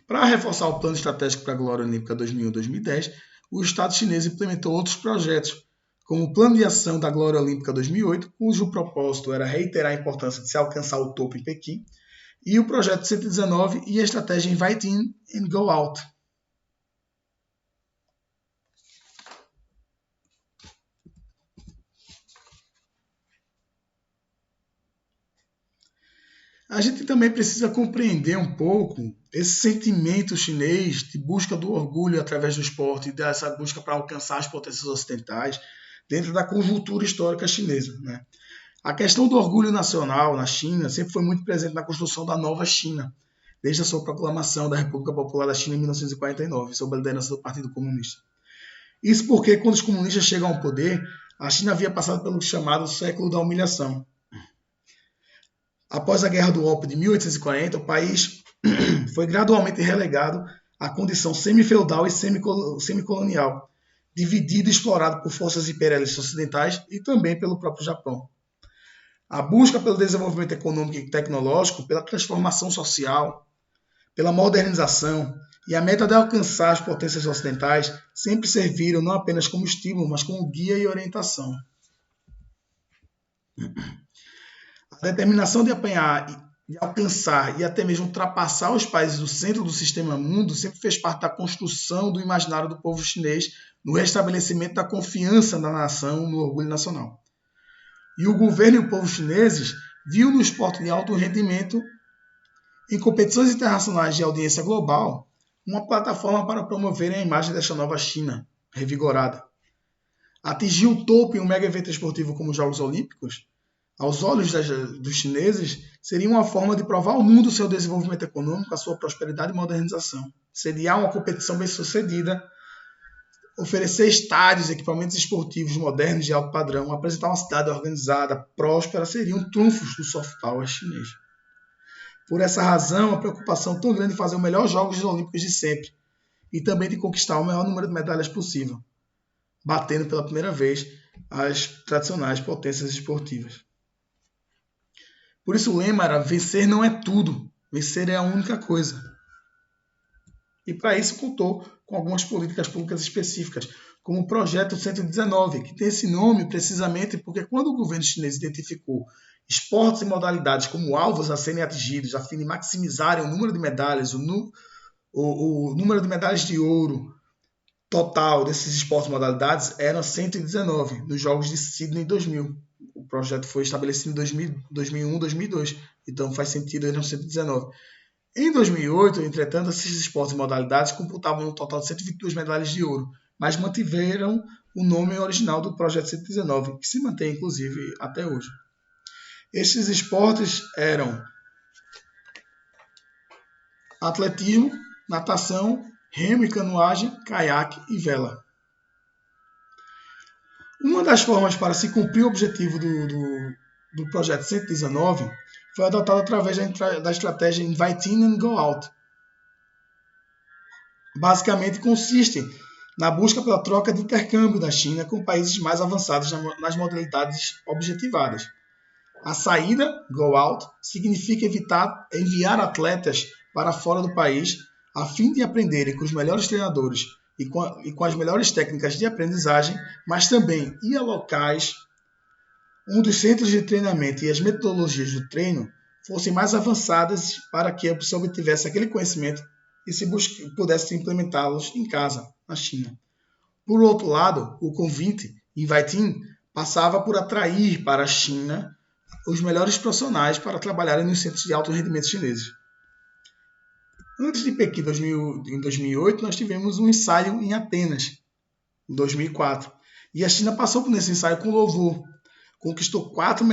Speaker 1: Para reforçar o plano estratégico para a Glória Olímpica 2001-2010, o Estado chinês implementou outros projetos, como o Plano de Ação da Glória Olímpica 2008, cujo propósito era reiterar a importância de se alcançar o topo em Pequim, e o Projeto 119 e a estratégia Invite In and Go Out. A gente também precisa compreender um pouco esse sentimento chinês de busca do orgulho através do esporte, dessa busca para alcançar as potências ocidentais dentro da conjuntura histórica chinesa, né? A questão do orgulho nacional na China sempre foi muito presente na construção da nova China, desde a sua proclamação da República Popular da China em 1949, sob a liderança do Partido Comunista. Isso porque, quando os comunistas chegam ao poder, a China havia passado pelo chamado século da humilhação. Após a Guerra do Ópio de 1840, o país foi gradualmente relegado à condição semi-feudal e semi-colonial, dividido e explorado por forças imperialistas ocidentais e também pelo próprio Japão. A busca pelo desenvolvimento econômico e tecnológico, pela transformação social, pela modernização e a meta de alcançar as potências ocidentais sempre serviram não apenas como estímulo, mas como guia e orientação. A determinação de apanhar, de alcançar e até mesmo ultrapassar os países do centro do sistema mundo sempre fez parte da construção do imaginário do povo chinês no restabelecimento da confiança na nação, no orgulho nacional. E o governo e o povo chineses viu no esporte de alto rendimento, em competições internacionais de audiência global, uma plataforma para promoverem a imagem desta nova China, revigorada. Atingir o topo em um mega evento esportivo como os Jogos Olímpicos, aos olhos dos chineses, seria uma forma de provar ao mundo o seu desenvolvimento econômico, a sua prosperidade e modernização. Sediar uma competição bem-sucedida, oferecer estádios, equipamentos esportivos modernos de alto padrão, apresentar uma cidade organizada, próspera, seriam trunfos do soft power chinês. Por essa razão, a preocupação tão grande de fazer os melhores Jogos Olímpicos de sempre e também de conquistar o maior número de medalhas possível, batendo pela primeira vez as tradicionais potências esportivas. Por isso o lema era: vencer não é tudo, vencer é a única coisa. E para isso contou com algumas políticas públicas específicas, como o Projeto 119, que tem esse nome precisamente porque quando o governo chinês identificou esportes e modalidades como alvos a serem atingidos, a fim de maximizarem o número de medalhas, o número de medalhas de ouro total desses esportes e modalidades eram 119, nos Jogos de Sydney 2000. O projeto foi estabelecido em 2001, 2002, então faz sentido, eram 119. Em 2008, entretanto, esses esportes e modalidades computavam um total de 122 medalhas de ouro, mas mantiveram o nome original do Projeto 119, que se mantém, inclusive, até hoje. Estes esportes eram atletismo, natação, remo e canoagem, caiaque e vela. Uma das formas para se cumprir o objetivo do Projeto 119 foi adotada através da estratégia Invite In and Go Out. Basicamente consiste na busca pela troca de intercâmbio da China com países mais avançados nas modalidades objetivadas. A saída, Go Out, significa enviar atletas para fora do país a fim de aprenderem com os melhores treinadores e com as melhores técnicas de aprendizagem, mas também ir a locais onde os centros de treinamento e as metodologias do treino fossem mais avançadas para que a pessoa obtivesse aquele conhecimento e pudesse implementá-los em casa, na China. Por outro lado, o convite, Invite In, passava por atrair para a China os melhores profissionais para trabalharem nos centros de alto rendimento chineses. Antes de Pequim, em 2008, nós tivemos um ensaio em Atenas, em 2004. E a China passou por esse ensaio com louvor. Conquistou 4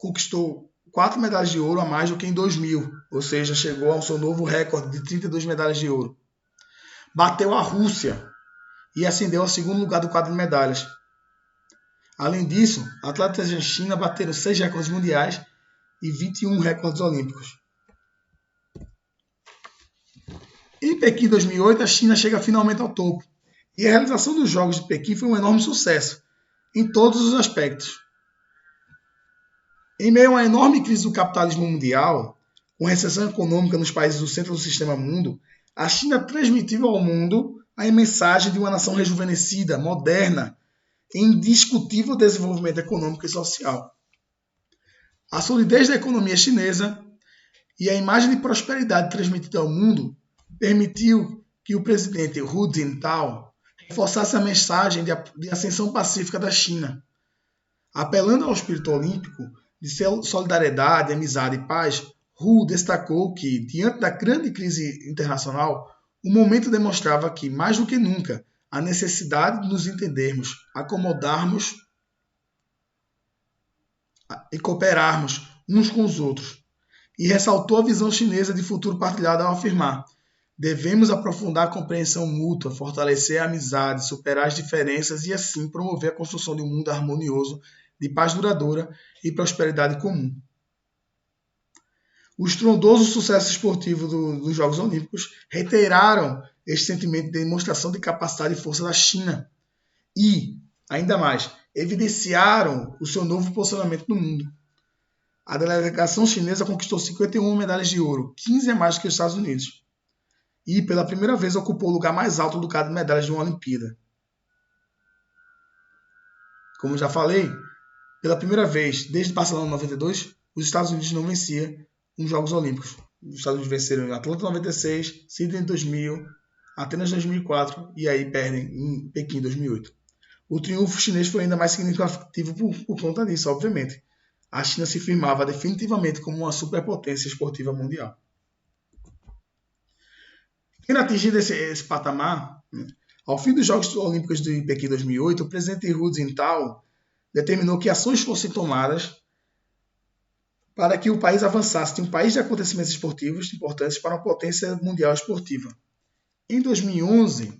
Speaker 1: conquistou 4 medalhas de ouro a mais do que em 2000, ou seja, chegou ao seu novo recorde de 32 medalhas de ouro. Bateu a Rússia e ascendeu ao segundo lugar do quadro de medalhas. Além disso, atletas da China bateram 6 recordes mundiais e 21 recordes olímpicos. Em Pequim 2008, a China chega finalmente ao topo, e a realização dos Jogos de Pequim foi um enorme sucesso, em todos os aspectos. Em meio a uma enorme crise do capitalismo mundial, com recessão econômica nos países do centro do sistema mundo, a China transmitiu ao mundo a mensagem de uma nação rejuvenescida, moderna, em indiscutível desenvolvimento econômico e social. A solidez da economia chinesa e a imagem de prosperidade transmitida ao mundo permitiu que o presidente Hu Jintao reforçasse a mensagem de ascensão pacífica da China. Apelando ao espírito olímpico de solidariedade, amizade e paz, Hu destacou que, diante da grande crise internacional, o momento demonstrava que, mais do que nunca, a necessidade de nos entendermos, acomodarmos e cooperarmos uns com os outros. E ressaltou a visão chinesa de futuro partilhado ao afirmar: devemos aprofundar a compreensão mútua, fortalecer a amizade, superar as diferenças e, assim, promover a construção de um mundo harmonioso, de paz duradoura e prosperidade comum. O estrondoso sucesso esportivo dos Jogos Olímpicos reiteraram este sentimento de demonstração de capacidade e força da China e, ainda mais, evidenciaram o seu novo posicionamento no mundo. A delegação chinesa conquistou 51 medalhas de ouro, 15 a mais que os Estados Unidos, e pela primeira vez ocupou o lugar mais alto do quadro de medalhas de uma Olimpíada. Como já falei, pela primeira vez desde Barcelona 92, os Estados Unidos não venciam nos Jogos Olímpicos. Os Estados Unidos venceram em Atlanta 96, Sydney 2000, Atenas 2004 e aí perdem em Pequim 2008. O triunfo chinês foi ainda mais significativo por conta disso, obviamente. A China se firmava definitivamente como uma superpotência esportiva mundial. Tendo atingido esse patamar, ao fim dos Jogos Olímpicos de Pequim 2008, o presidente Hu Jintao determinou que ações fossem tomadas para que o país avançasse de um país de acontecimentos esportivos importantes para uma potência mundial esportiva. Em 2011,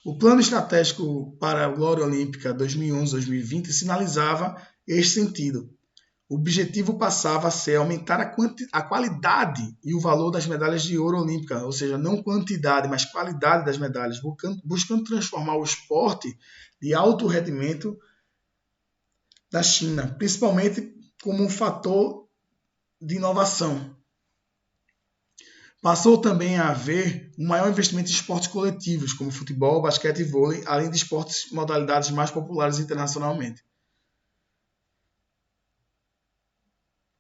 Speaker 1: o Plano Estratégico para a Glória Olímpica 2011-2020 sinalizava este sentido. O objetivo passava a ser aumentar a qualidade e o valor das medalhas de ouro olímpica, ou seja, não quantidade, mas qualidade das medalhas, buscando transformar o esporte de alto rendimento da China, principalmente como um fator de inovação. Passou também a haver um maior investimento em esportes coletivos, como futebol, basquete e vôlei, além de esportes modalidades mais populares internacionalmente.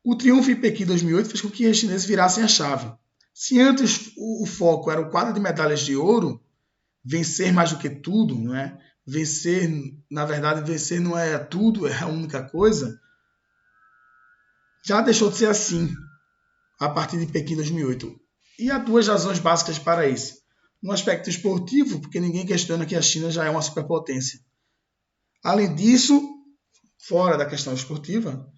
Speaker 1: O triunfo em Pequim 2008 fez com que os chineses virassem a chave. Se antes o foco era o quadro de medalhas de ouro, vencer mais do que tudo, não é? Vencer, na verdade, vencer não é tudo, é a única coisa. Já deixou de ser assim a partir de Pequim 2008. E há duas razões básicas para isso. No aspecto esportivo, porque ninguém questiona que a China já é uma superpotência. Além disso, fora da questão esportiva,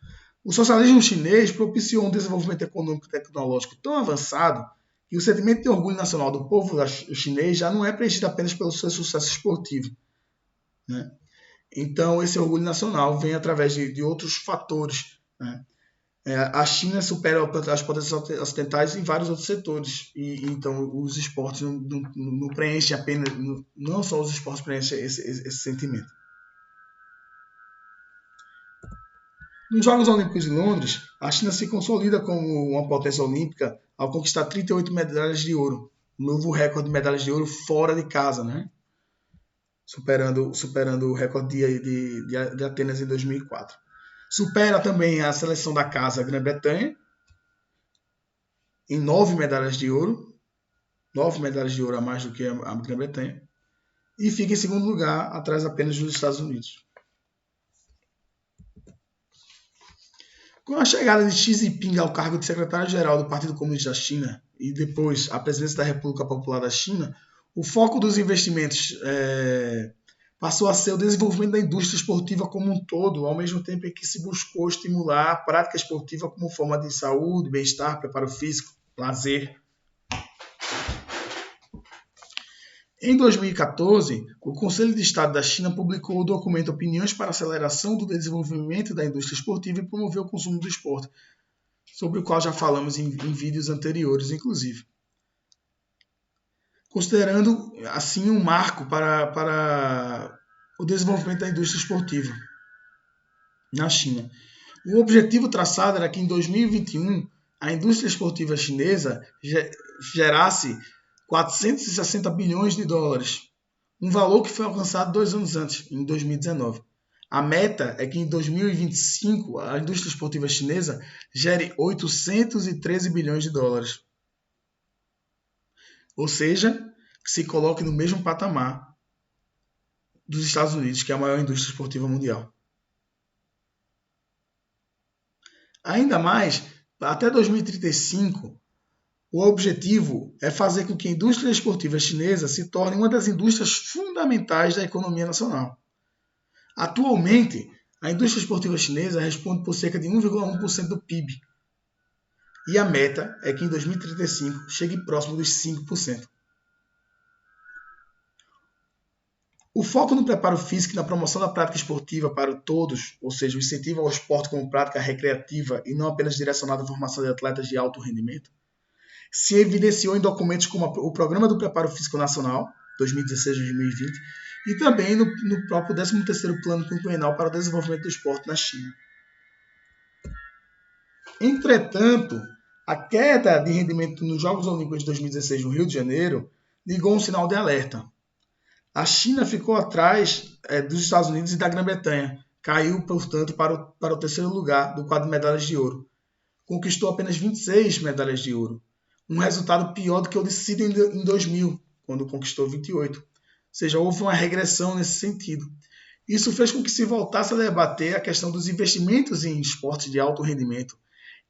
Speaker 1: o socialismo chinês propiciou um desenvolvimento econômico e tecnológico tão avançado que o sentimento de orgulho nacional do povo chinês já não é preenchido apenas pelo seu sucesso esportivo, né? Então, esse orgulho nacional vem através de outros fatores, né? A China supera as potências ocidentais em vários outros setores. E então, os esportes não preenchem apenas... Não só os esportes preenchem esse sentimento. Nos Jogos Olímpicos de Londres, a China se consolida como uma potência olímpica ao conquistar 38 medalhas de ouro, um novo recorde de medalhas de ouro fora de casa, né? Superando o recorde de Atenas em 2004. Supera também a seleção da casa Grã-Bretanha em 9 medalhas de ouro, 9 medalhas de ouro a mais do que a Grã-Bretanha, e fica em segundo lugar, atrás apenas dos Estados Unidos. Com a chegada de Xi Jinping ao cargo de secretário-geral do Partido Comunista da China e depois à presidência da República Popular da China, o foco dos investimentos passou a ser o desenvolvimento da indústria esportiva como um todo, ao mesmo tempo em que se buscou estimular a prática esportiva como forma de saúde, bem-estar, preparo físico, lazer. Em 2014, o Conselho de Estado da China publicou o documento Opiniões para a Aceleração do Desenvolvimento da Indústria Esportiva e Promover o Consumo do Esporte, sobre o qual já falamos em vídeos anteriores, inclusive. Considerando, assim, um marco para o desenvolvimento da indústria esportiva na China. O objetivo traçado era que em 2021 a indústria esportiva chinesa gerasse 460 bilhões de dólares, um valor que foi alcançado 2 anos antes, em 2019. A meta é que em 2025 a indústria esportiva chinesa gere 813 bilhões de dólares. Ou seja, que se coloque no mesmo patamar dos Estados Unidos, que é a maior indústria esportiva mundial. Ainda mais, até 2035, o objetivo é fazer com que a indústria esportiva chinesa se torne uma das indústrias fundamentais da economia nacional. Atualmente, a indústria esportiva chinesa responde por cerca de 1,1% do PIB. E a meta é que em 2035 chegue próximo dos 5%. O foco no preparo físico e na promoção da prática esportiva para todos, ou seja, o incentivo ao esporte como prática recreativa e não apenas direcionado à formação de atletas de alto rendimento, se evidenciou em documentos como o Programa do Preparo Físico Nacional, 2016-2020, e também no próprio 13º Plano Quinquenal para o Desenvolvimento do Esporte na China. Entretanto, a queda de rendimento nos Jogos Olímpicos de 2016 no Rio de Janeiro ligou um sinal de alerta. A China ficou atrás dos Estados Unidos e da Grã-Bretanha, caiu, portanto, para o terceiro lugar do quadro de medalhas de ouro. Conquistou apenas 26 medalhas de ouro, um resultado pior do que o de Sydney em 2000, quando conquistou 28. Ou seja, houve uma regressão nesse sentido. Isso fez com que se voltasse a debater a questão dos investimentos em esportes de alto rendimento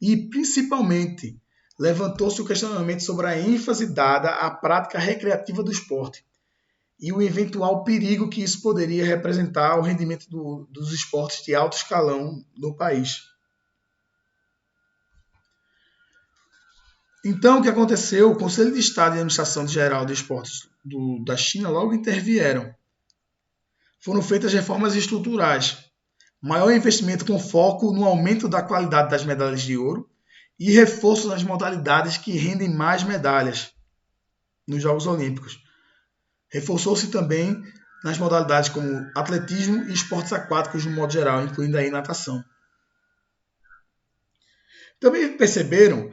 Speaker 1: e, principalmente, levantou-se o questionamento sobre a ênfase dada à prática recreativa do esporte e o eventual perigo que isso poderia representar ao rendimento dos esportes de alto escalão no país. Então, o que aconteceu? O Conselho de Estado e a Administração Geral de Esportes da China logo intervieram. Foram feitas reformas estruturais, maior investimento com foco no aumento da qualidade das medalhas de ouro e reforço nas modalidades que rendem mais medalhas nos Jogos Olímpicos. Reforçou-se também nas modalidades como atletismo e esportes aquáticos no modo geral, incluindo aí natação. Também perceberam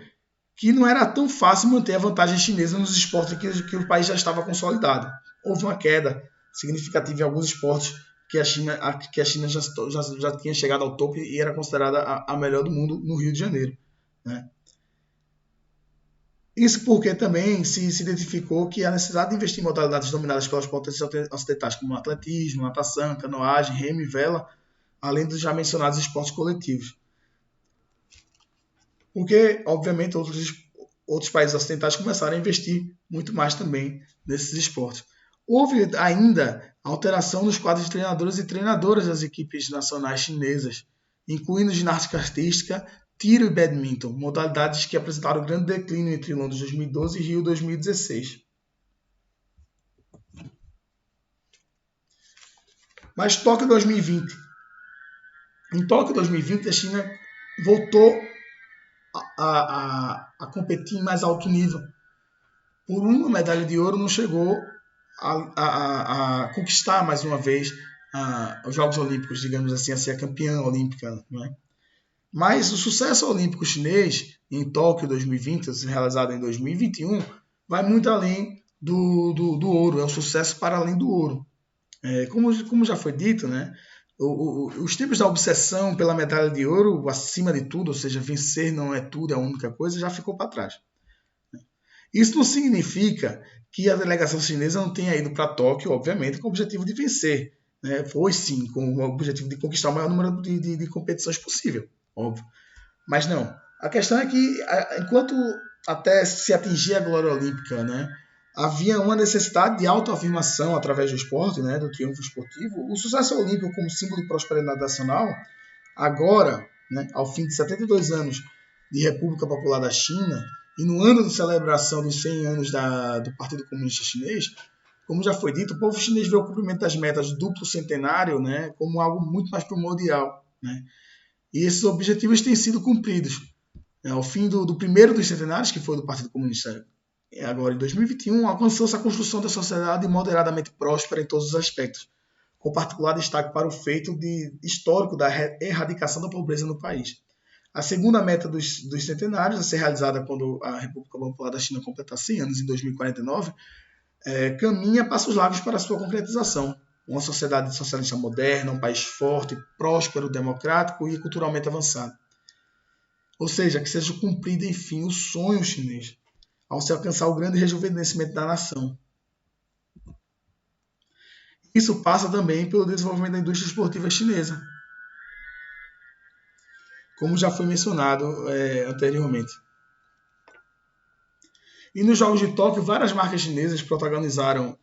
Speaker 1: que não era tão fácil manter a vantagem chinesa nos esportes que o país já estava consolidado. Houve uma queda significativa em alguns esportes que a China já tinha chegado ao topo e era considerada a melhor do mundo no Rio de Janeiro, né? Isso porque também se identificou que a necessidade de investir em modalidades dominadas pelas potências ocidentais, como atletismo, natação, canoagem, remo e vela, além dos já mencionados esportes coletivos. Porque, obviamente, outros países ocidentais começaram a investir muito mais também nesses esportes. Houve ainda alteração nos quadros de treinadores e treinadoras das equipes nacionais chinesas, incluindo ginástica artística, tiro e badminton, modalidades que apresentaram grande declínio entre Londres 2012 e Rio 2016. Mas Tóquio 2020. Em Tóquio 2020, a China voltou a competir em mais alto nível. Por uma medalha de ouro, não chegou a conquistar mais uma vez os Jogos Olímpicos, digamos assim, a ser a campeã olímpica, não é? Mas o sucesso olímpico chinês em Tóquio 2020, realizado em 2021, vai muito além do ouro, é um sucesso para além do ouro. Como já foi dito, né, os tipos da obsessão pela medalha de ouro, acima de tudo, ou seja, vencer não é tudo, é a única coisa, já ficou para trás. Isso não significa que a delegação chinesa não tenha ido para Tóquio, obviamente, com o objetivo de vencer. Né? Foi sim, com o objetivo de conquistar o maior número de competições possível, óbvio. Mas não. A questão é que, enquanto até se atingir a glória olímpica, né, havia uma necessidade de autoafirmação através do esporte, né, do triunfo esportivo. O sucesso olímpico como símbolo de prosperidade nacional, agora, né, ao fim de 72 anos de República Popular da China, e no ano de celebração dos 100 anos do Partido Comunista Chinês, como já foi dito, o povo chinês vê o cumprimento das metas do duplo centenário, né, como algo muito mais primordial, né? E esses objetivos têm sido cumpridos. Ao fim do primeiro dos centenários, que foi do Partido Comunista, agora em 2021, alcançou-se a construção da sociedade moderadamente próspera em todos os aspectos, com particular destaque para o feito histórico da erradicação da pobreza no país. A segunda meta dos centenários, a ser realizada quando a República Popular da China completar 100 anos, em 2049, caminha passos largos para a sua concretização. Uma sociedade socialista moderna, um país forte, próspero, democrático e culturalmente avançado. Ou seja, que seja cumprido, enfim, o sonho chinês, ao se alcançar o grande rejuvenescimento da nação. Isso passa também pelo desenvolvimento da indústria esportiva chinesa, como já foi mencionado anteriormente. E nos Jogos de Tóquio, várias marcas chinesas protagonizaram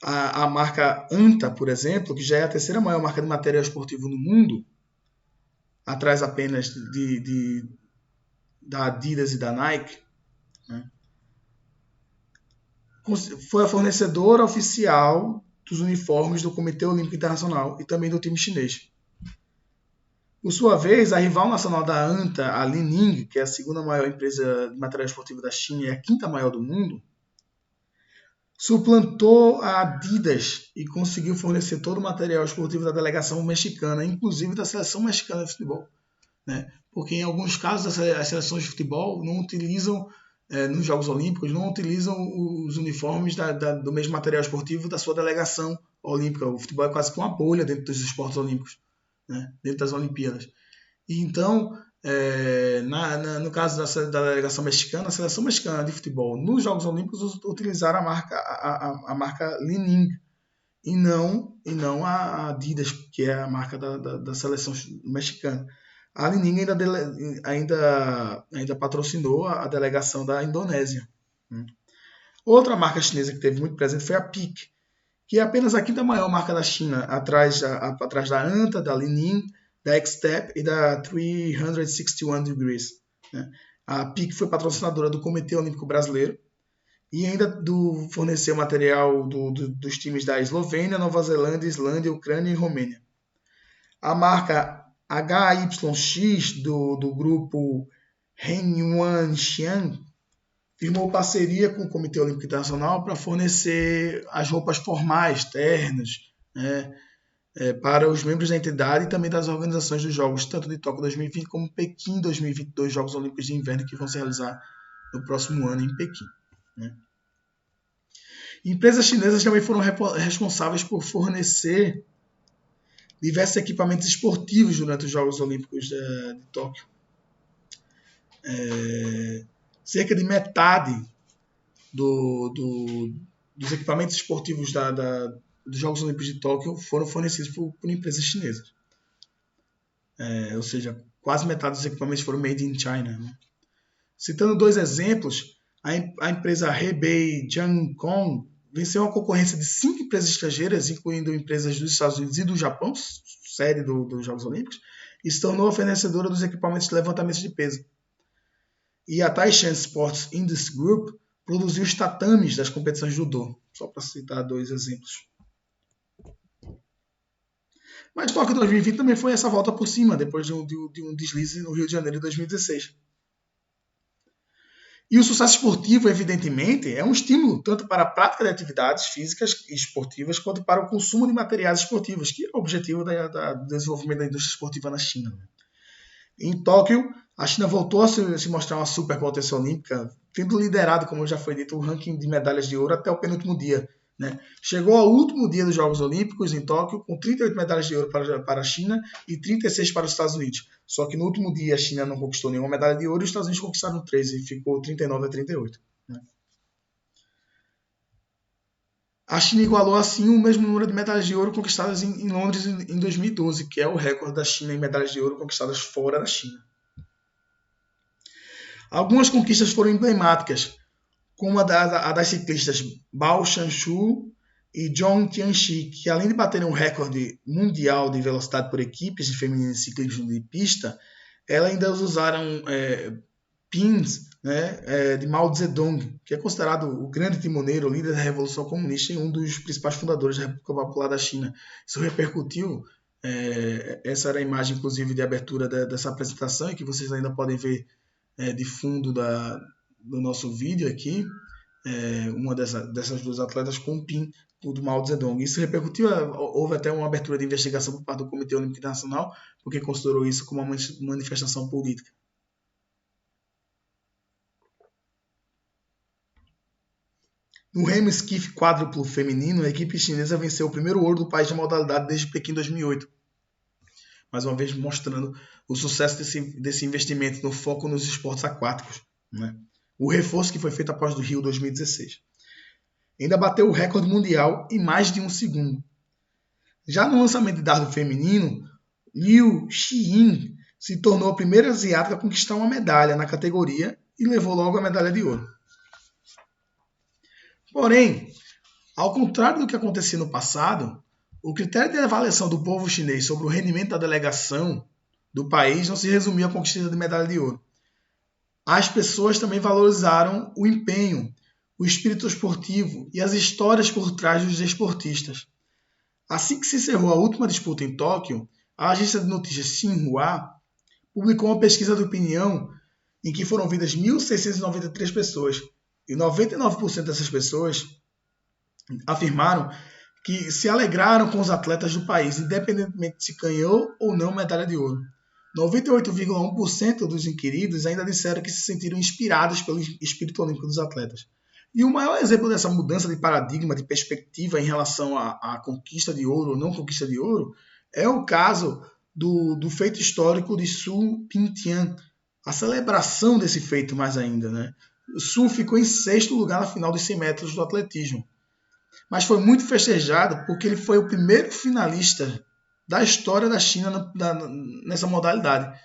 Speaker 1: a marca Anta, por exemplo, que já é a terceira maior marca de material esportivo no mundo, atrás apenas da Adidas e da Nike, né? Foi a fornecedora oficial dos uniformes do Comitê Olímpico Internacional e também do time chinês. Por sua vez, a rival nacional da Anta, a Li-Ning, que é a segunda maior empresa de material esportivo da China e a quinta maior do mundo, suplantou a Adidas e conseguiu fornecer todo o material esportivo da delegação mexicana, inclusive da seleção mexicana de futebol, né? Porque em alguns casos as seleções de futebol não utilizam, nos Jogos Olímpicos, não utilizam os uniformes do mesmo material esportivo da sua delegação olímpica. O futebol é quase que uma bolha dentro dos esportes olímpicos, né? Dentro das Olimpíadas. E então, no caso da delegação mexicana, a seleção mexicana de futebol nos Jogos Olímpicos utilizaram a marca Li-Ning e não a Adidas, que é a marca da seleção mexicana. A Li-Ning ainda patrocinou a delegação da Indonésia. Outra marca chinesa que teve muito presente foi a PIC, que é apenas a quinta maior marca da China, atrás da Anta, da Li-Ning, da X-Step e da 361 Degrees. Né? A PIC foi patrocinadora do Comitê Olímpico Brasileiro e ainda forneceu material dos times da Eslovênia, Nova Zelândia, Islândia, Ucrânia e Romênia. A marca HYX do grupo Henyuan Xian firmou parceria com o Comitê Olímpico Internacional para fornecer as roupas formais, ternos, né, para os membros da entidade e também das organizações dos Jogos, tanto de Tóquio 2020 como Pequim 2022, Jogos Olímpicos de Inverno, que vão se realizar no próximo ano em Pequim. Né. Empresas chinesas também foram responsáveis por fornecer diversos equipamentos esportivos durante os Jogos Olímpicos de Tóquio. Cerca de metade dos equipamentos esportivos dos Jogos Olímpicos de Tóquio foram fornecidos por empresas chinesas. Ou seja, quase metade dos equipamentos foram made in China. Né? Citando dois exemplos, a empresa Hebei Jiankong venceu a concorrência de 5 empresas estrangeiras, incluindo empresas dos Estados Unidos e do Japão, sede dos Jogos Olímpicos, e se tornou a fornecedora dos equipamentos de levantamento de peso. E a Taishan Sports Industry Group produziu os tatames das competições de judô, só para citar dois exemplos. Mas Tóquio 2020 também foi essa volta por cima, depois de um deslize no Rio de Janeiro de 2016. E o sucesso esportivo, evidentemente, é um estímulo tanto para a prática de atividades físicas e esportivas quanto para o consumo de materiais esportivos, que é o objetivo do desenvolvimento da indústria esportiva na China. Em Tóquio, a China voltou a se mostrar uma superpotência olímpica, tendo liderado, como já foi dito, o ranking de medalhas de ouro até o penúltimo dia. Né? Chegou ao último dia dos Jogos Olímpicos em Tóquio com 38 medalhas de ouro para a China e 36 para os Estados Unidos. Só que no último dia a China não conquistou nenhuma medalha de ouro e os Estados Unidos conquistaram 13 e ficou 39 a 38. Né? A China igualou assim o mesmo número de medalhas de ouro conquistadas em Londres em 2012, que é o recorde da China em medalhas de ouro conquistadas fora da China. Algumas conquistas foram emblemáticas, como a das ciclistas Bao Shanshu e Zhong Tianxi, que além de baterem um recorde mundial de velocidade por equipes de feminino de ciclismo de pista, elas ainda usaram pins, né, de Mao Zedong, que é considerado o grande timoneiro, líder da Revolução Comunista e um dos principais fundadores da República Popular da China. Isso repercutiu, essa era a imagem, inclusive, de abertura dessa apresentação, e que vocês ainda podem ver de fundo do nosso vídeo aqui, uma dessas duas atletas com o pin do Mao Zedong. Isso repercutiu, houve até uma abertura de investigação por parte do Comitê Olímpico Internacional, porque considerou isso como uma manifestação política. No remo esquife quádruplo feminino, a equipe chinesa venceu o primeiro ouro do país na modalidade desde Pequim 2008. Mais uma vez mostrando o sucesso desse investimento no foco nos esportes aquáticos, né? O reforço que foi feito após o Rio 2016. Ainda bateu o recorde mundial em mais de 1 segundo. Já no lançamento de dardo feminino, Liu Xiyin se tornou a primeira asiática a conquistar uma medalha na categoria e levou logo a medalha de ouro. Porém, ao contrário do que acontecia no passado, o critério de avaliação do povo chinês sobre o rendimento da delegação do país não se resumia à conquista de medalha de ouro. As pessoas também valorizaram o empenho, o espírito esportivo e as histórias por trás dos esportistas. Assim que se encerrou a última disputa em Tóquio, a agência de notícias Xinhua publicou uma pesquisa de opinião em que foram ouvidas 1.693 pessoas, e 99% dessas pessoas afirmaram que se alegraram com os atletas do país, independentemente se ganhou ou não medalha de ouro. 98,1% dos inquiridos ainda disseram que se sentiram inspirados pelo espírito olímpico dos atletas. E o maior exemplo dessa mudança de paradigma, de perspectiva em relação à conquista de ouro ou não conquista de ouro, é o caso do feito histórico de Su Bingtian, a celebração desse feito mais ainda, né? O Su ficou em 6º lugar na final dos 100 metros do atletismo, mas foi muito festejado porque ele foi o primeiro finalista da história da China nessa modalidade.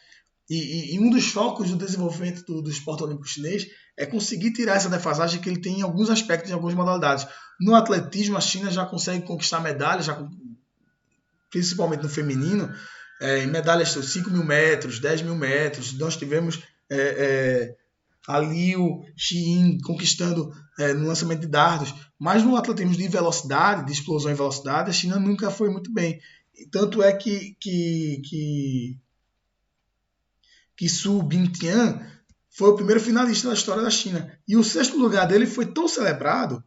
Speaker 1: E um dos focos do desenvolvimento do esporte olímpico chinês é conseguir tirar essa defasagem que ele tem em alguns aspectos, em algumas modalidades. No atletismo, a China já consegue conquistar medalhas, principalmente no feminino, em medalhas de 5.000 metros, 10.000 metros. Nós tivemos a Liu Xiyin conquistando no lançamento de dardos, mas no atletismo de velocidade, de explosão em velocidade, a China nunca foi muito bem. Tanto é que Su Bingtian foi o primeiro finalista da história da China. E o 6º lugar dele foi tão celebrado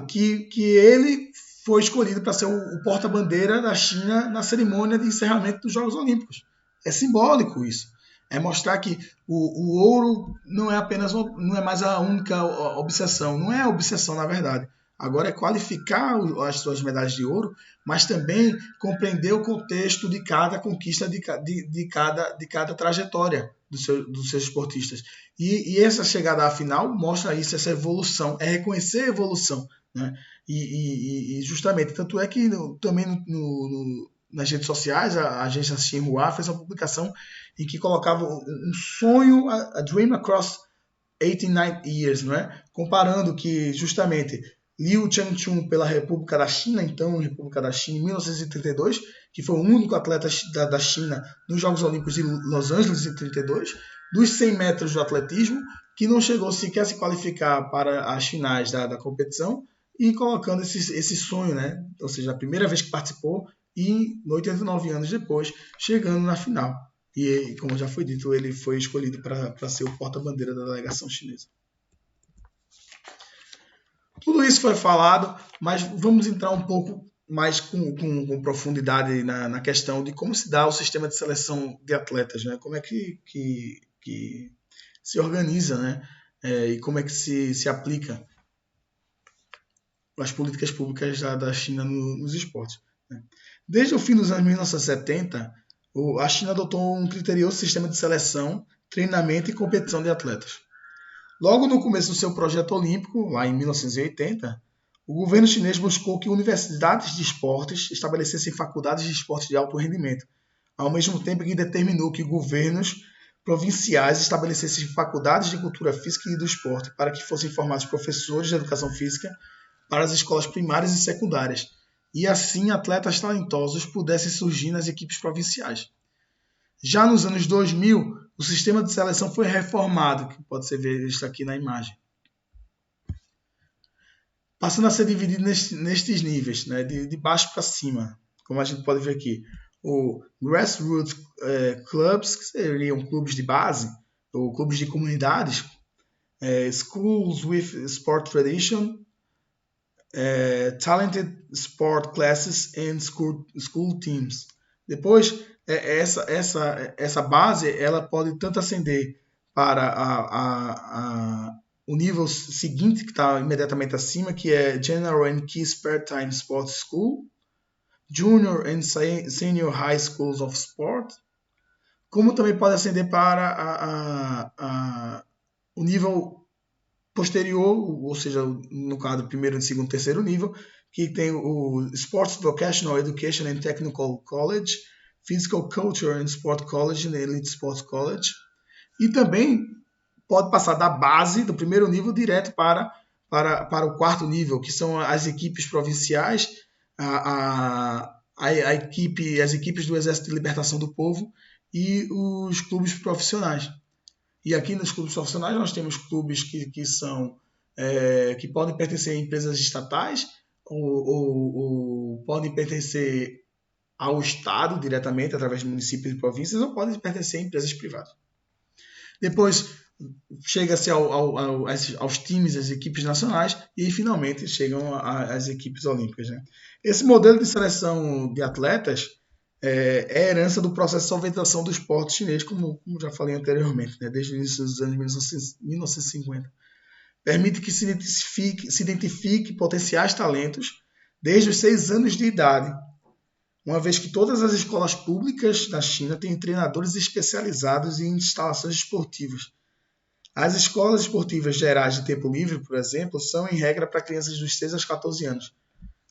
Speaker 1: que ele foi escolhido para ser o porta-bandeira da China na cerimônia de encerramento dos Jogos Olímpicos. É simbólico isso. É mostrar que o ouro não é mais a única obsessão. Não é a obsessão, na verdade. Agora é qualificar as suas medalhas de ouro, mas também compreender o contexto de cada conquista, de cada trajetória dos seus esportistas. E essa chegada à final mostra isso, essa evolução, é reconhecer a evolução, né? E justamente, tanto é que também nas redes sociais, a agência Xinhua fez uma publicação em que colocava um sonho, a Dream Across 89 Years, não é? Comparando que justamente Liu Changchun pela República da China, então República da China, em 1932, que foi o único atleta da China nos Jogos Olímpicos de Los Angeles em 32, dos 100 metros do atletismo, que não chegou sequer a se qualificar para as finais da competição, e colocando esse sonho, né? Ou seja, a primeira vez que participou e 89 anos depois, chegando na final. E, como já foi dito, ele foi escolhido para ser o porta-bandeira da delegação chinesa. Tudo isso foi falado, mas vamos entrar um pouco mais com profundidade na questão de como se dá o sistema de seleção de atletas, né? Como é que se organiza, né? E como é que se aplica as políticas públicas da China nos esportes, né? Desde o fim dos anos 1970, a China adotou um criterioso sistema de seleção, treinamento e competição de atletas. Logo no começo do seu projeto olímpico, lá em 1980, o governo chinês buscou que universidades de esportes estabelecessem faculdades de esportes de alto rendimento, ao mesmo tempo que determinou que governos provinciais estabelecessem faculdades de cultura física e do esporte para que fossem formados professores de educação física para as escolas primárias e secundárias, e assim atletas talentosos pudessem surgir nas equipes provinciais. Já nos anos 2000, o sistema de seleção foi reformado, que pode ser visto aqui na imagem, passando a ser dividido nestes níveis, né, de baixo para cima, como a gente pode ver aqui. O Grassroots Clubs, que seriam clubes de base, ou clubes de comunidades, Schools with Sport Tradition, Talented Sport Classes and School Teams. Depois, essa base ela pode tanto ascender para o nível seguinte, que está imediatamente acima, que é General and Key Spare Time Sports School, Junior and Senior High Schools of Sport, como também pode ascender para o nível posterior, ou seja, no caso, primeiro, segundo, terceiro nível, que tem o Sports Vocational Education and Technical College, Physical Culture and Sport College e Elite Sports College. E também pode passar da base, do primeiro nível, direto para o quarto nível, que são as equipes provinciais, as equipes do Exército de Libertação do Povo e os clubes profissionais. E aqui nos clubes profissionais nós temos clubes que podem pertencer a empresas estatais ou podem pertencer ao Estado diretamente, através de municípios e províncias, ou podem pertencer a empresas privadas. Depois chega-se aos times, às equipes nacionais e finalmente chegam às equipes olímpicas. Né? Esse modelo de seleção de atletas é herança do processo de sovietização do esporte chinês, como já falei anteriormente, né? Desde o início dos anos 1950. Permite que se identifique potenciais talentos desde os 6 anos de idade, uma vez que todas as escolas públicas da China têm treinadores especializados em instalações esportivas. As escolas esportivas gerais de tempo livre, por exemplo, são em regra para crianças dos 6 aos 14 anos.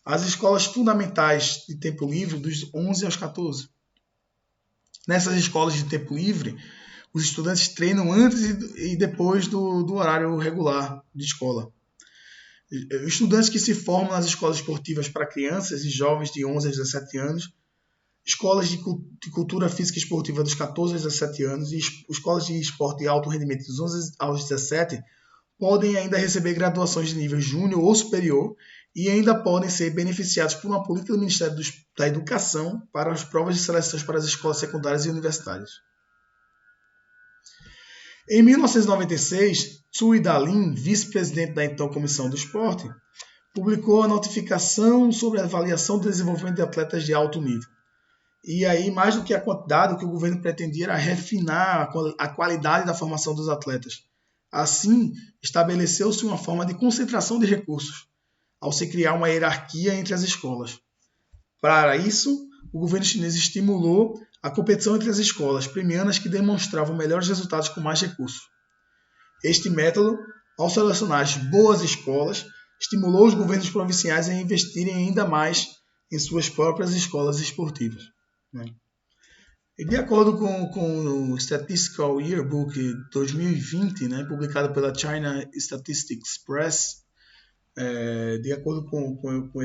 Speaker 1: As escolas fundamentais de tempo livre, dos 11 aos 14. Nessas escolas de tempo livre, os estudantes treinam antes e depois do horário regular de escola. Estudantes que se formam nas escolas esportivas para crianças e jovens de 11 a 17 anos, escolas de cultura física e esportiva dos 14 a 17 anos e escolas de esporte de alto rendimento dos 11 aos 17 podem ainda receber graduações de nível júnior ou superior e ainda podem ser beneficiados por uma política do Ministério da Educação para as provas de seleção para as escolas secundárias e universitárias. Em 1996, Tsui Dalin, vice-presidente da então Comissão do Esporte, publicou a notificação sobre a avaliação do desenvolvimento de atletas de alto nível. E aí, mais do que a quantidade, o que o governo pretendia era refinar a qualidade da formação dos atletas. Assim, estabeleceu-se uma forma de concentração de recursos, ao se criar uma hierarquia entre as escolas. Para isso, o governo chinês estimulou a competição entre as escolas, premiando as que demonstravam melhores resultados com mais recursos. Este método, ao selecionar as boas escolas, estimulou os governos provinciais a investirem ainda mais em suas próprias escolas esportivas. E de acordo com o Statistical Yearbook 2020, publicado pela China Statistics Press, de acordo com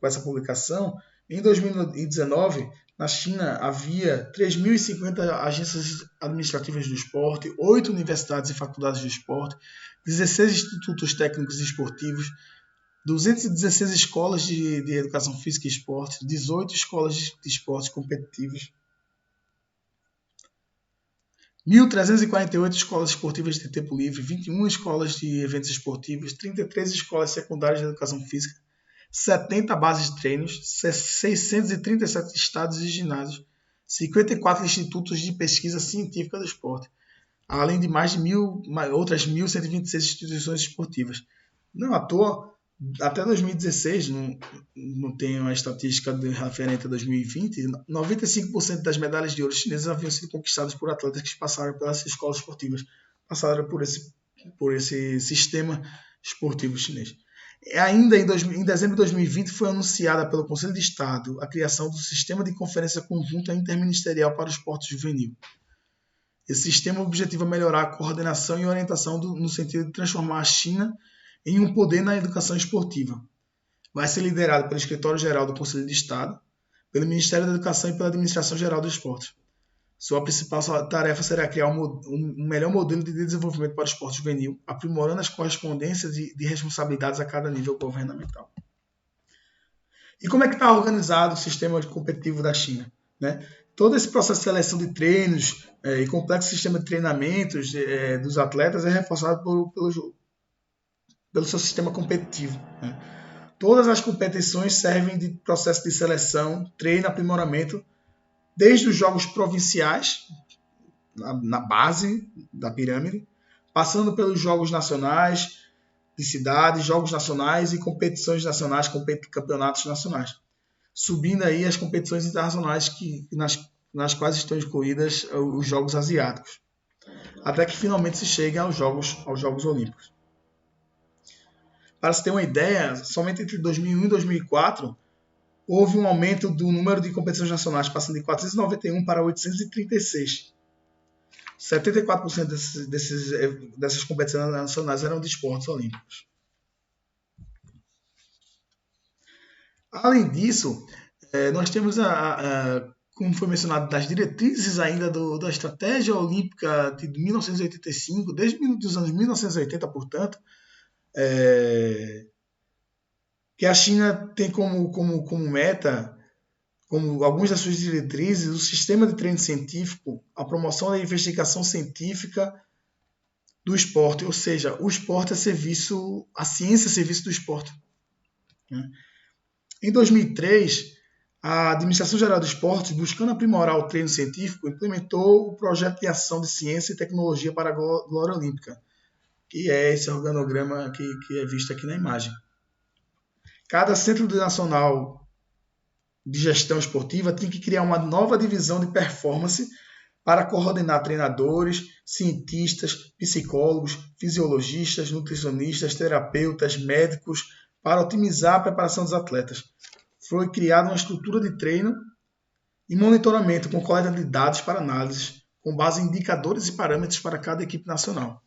Speaker 1: essa publicação, em 2019, na China havia 3.050 agências administrativas do esporte, 8 universidades e faculdades de esporte, 16 institutos técnicos e esportivos, 216 escolas de educação física e esporte, 18 escolas de esportes competitivos, 1.348 escolas esportivas de tempo livre, 21 escolas de eventos esportivos, 33 escolas secundárias de educação física, 70 bases de treinos, 637 estádios e ginásios, 54 institutos de pesquisa científica do esporte, além de mais de outras 1.126 instituições esportivas. Não à toa, até 2016, não tenho a estatística referente a 2020, 95% das medalhas de ouro chinesas haviam sido conquistadas por atletas que passaram pelas escolas esportivas, passaram por esse sistema esportivo chinês. Ainda em dezembro de 2020 foi anunciada pelo Conselho de Estado a criação do Sistema de Conferência Conjunta Interministerial para o Esporte Juvenil. Esse sistema objetiva melhorar a coordenação e orientação no sentido de transformar a China em um poder na educação esportiva. Vai ser liderado pelo Escritório-Geral do Conselho de Estado, pelo Ministério da Educação e pela Administração Geral do Esporte. Sua principal tarefa será criar um melhor modelo de desenvolvimento para o esporte juvenil, aprimorando as correspondências de responsabilidades a cada nível governamental. E como é que está organizado o sistema competitivo da China? Né? Todo esse processo de seleção de treinos e complexo sistema de treinamentos dos atletas é reforçado pelo seu sistema competitivo. Né? Todas as competições servem de processo de seleção, treino, aprimoramento, desde os jogos provinciais, na base da pirâmide, passando pelos jogos nacionais, de cidades, jogos nacionais e competições nacionais, campeonatos nacionais. Subindo aí as competições internacionais nas quais estão incluídas os Jogos Asiáticos. Até que finalmente se chegue aos Jogos Olímpicos. Para se ter uma ideia, somente entre 2001 e 2004, houve um aumento do número de competições nacionais, passando de 491 para 836. 74% dessas competições nacionais eram de esportes olímpicos. Além disso, nós temos, como foi mencionado, das diretrizes ainda da Estratégia Olímpica de 1985, desde os anos 1980, portanto, que a China tem como meta, como algumas das suas diretrizes, o sistema de treino científico, a promoção da investigação científica do esporte, ou seja, o esporte é serviço, a ciência é serviço do esporte. Em 2003, a Administração Geral do Esporte, buscando aprimorar o treino científico, implementou o Projeto de Ação de Ciência e Tecnologia para a Glória Olímpica, que é esse organograma que é visto aqui na imagem. Cada Centro Nacional de Gestão Esportiva tem que criar uma nova divisão de performance para coordenar treinadores, cientistas, psicólogos, fisiologistas, nutricionistas, terapeutas, médicos, para otimizar a preparação dos atletas. Foi criada uma estrutura de treino e monitoramento com coleta de dados para análise, com base em indicadores e parâmetros para cada equipe nacional.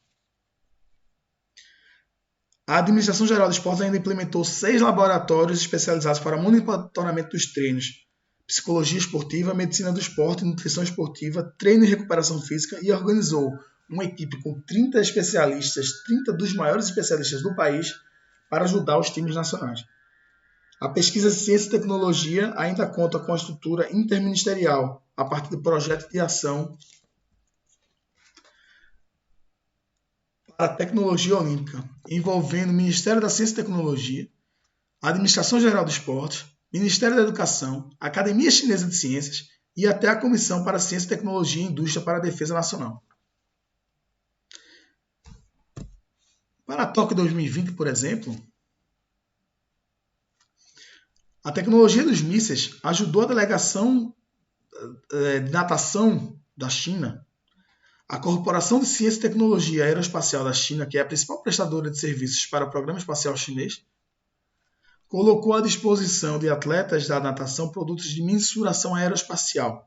Speaker 1: A Administração Geral do Esportes ainda implementou 6 laboratórios especializados para monitoramento dos treinos, psicologia esportiva, medicina do esporte, nutrição esportiva, treino e recuperação física e organizou uma equipe com 30 especialistas, 30 dos maiores especialistas do país, para ajudar os times nacionais. A pesquisa de ciência e tecnologia ainda conta com a estrutura interministerial, a partir do projeto de ação para a tecnologia olímpica, envolvendo o Ministério da Ciência e Tecnologia, a Administração Geral do Esporte, Ministério da Educação, a Academia Chinesa de Ciências e até a Comissão para Ciência, Tecnologia e Indústria para a Defesa Nacional. Para a Tóquio 2020, por exemplo, a tecnologia dos mísseis ajudou a delegação de natação da China, a Corporação de Ciência e Tecnologia Aeroespacial da China, que é a principal prestadora de serviços para o Programa Espacial Chinês, colocou à disposição de atletas da natação produtos de mensuração aeroespacial,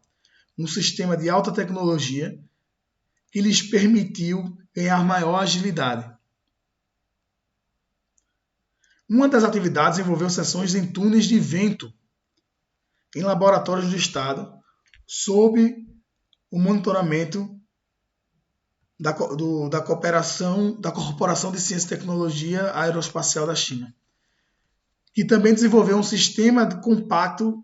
Speaker 1: um sistema de alta tecnologia que lhes permitiu ganhar maior agilidade. Uma das atividades envolveu sessões em túneis de vento em laboratórios do Estado, sob o monitoramento da Corporação de Ciência e Tecnologia Aeroespacial da China, que também desenvolveu um sistema compacto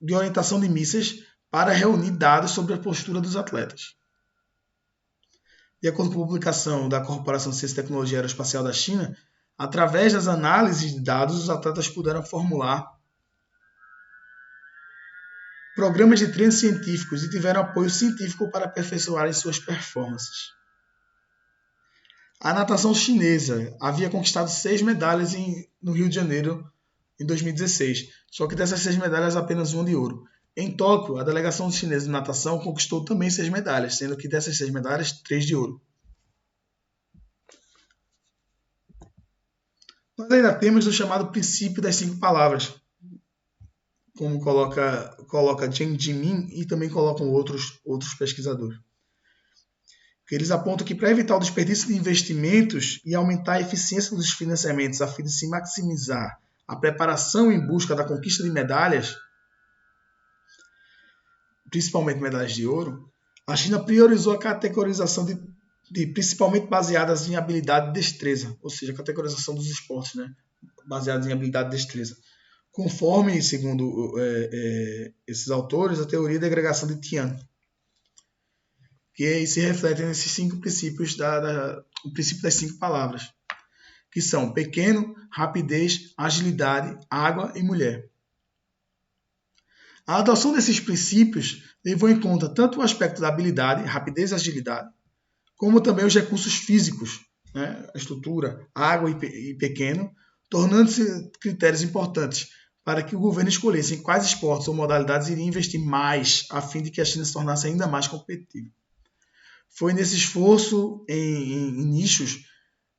Speaker 1: de orientação de mísseis para reunir dados sobre a postura dos atletas. De acordo com a publicação da Corporação de Ciência e Tecnologia Aeroespacial da China, através das análises de dados, os atletas puderam formular programas de treino científicos e tiveram apoio científico para aperfeiçoarem suas performances. A natação chinesa havia conquistado 6 medalhas no Rio de Janeiro em 2016, só que dessas 6 medalhas apenas uma de ouro. Em Tóquio, a delegação chinesa de natação conquistou também 6 medalhas, sendo que dessas 6 medalhas, 3 de ouro. Nós ainda temos o chamado princípio das 5 palavras, como coloca Zheng Jimin e também colocam outros pesquisadores. que eles apontam que para evitar o desperdício de investimentos e aumentar a eficiência dos financiamentos a fim de se maximizar a preparação em busca da conquista de medalhas, principalmente medalhas de ouro, a China priorizou a categorização de principalmente baseadas em habilidade e destreza, ou seja, a categorização dos esportes, né? Baseados em habilidade e destreza. Conforme, segundo esses autores, a teoria da agregação de Tian, que se reflete nesses 5 princípios, o princípio das 5 palavras, que são pequeno, rapidez, agilidade, água e mulher. A adoção desses princípios levou em conta tanto o aspecto da habilidade, rapidez e agilidade, como também os recursos físicos, né? A estrutura, água e pequeno, tornando-se critérios importantes para que o governo escolhesse em quais esportes ou modalidades iria investir mais, a fim de que a China se tornasse ainda mais competitiva. Foi nesse esforço em nichos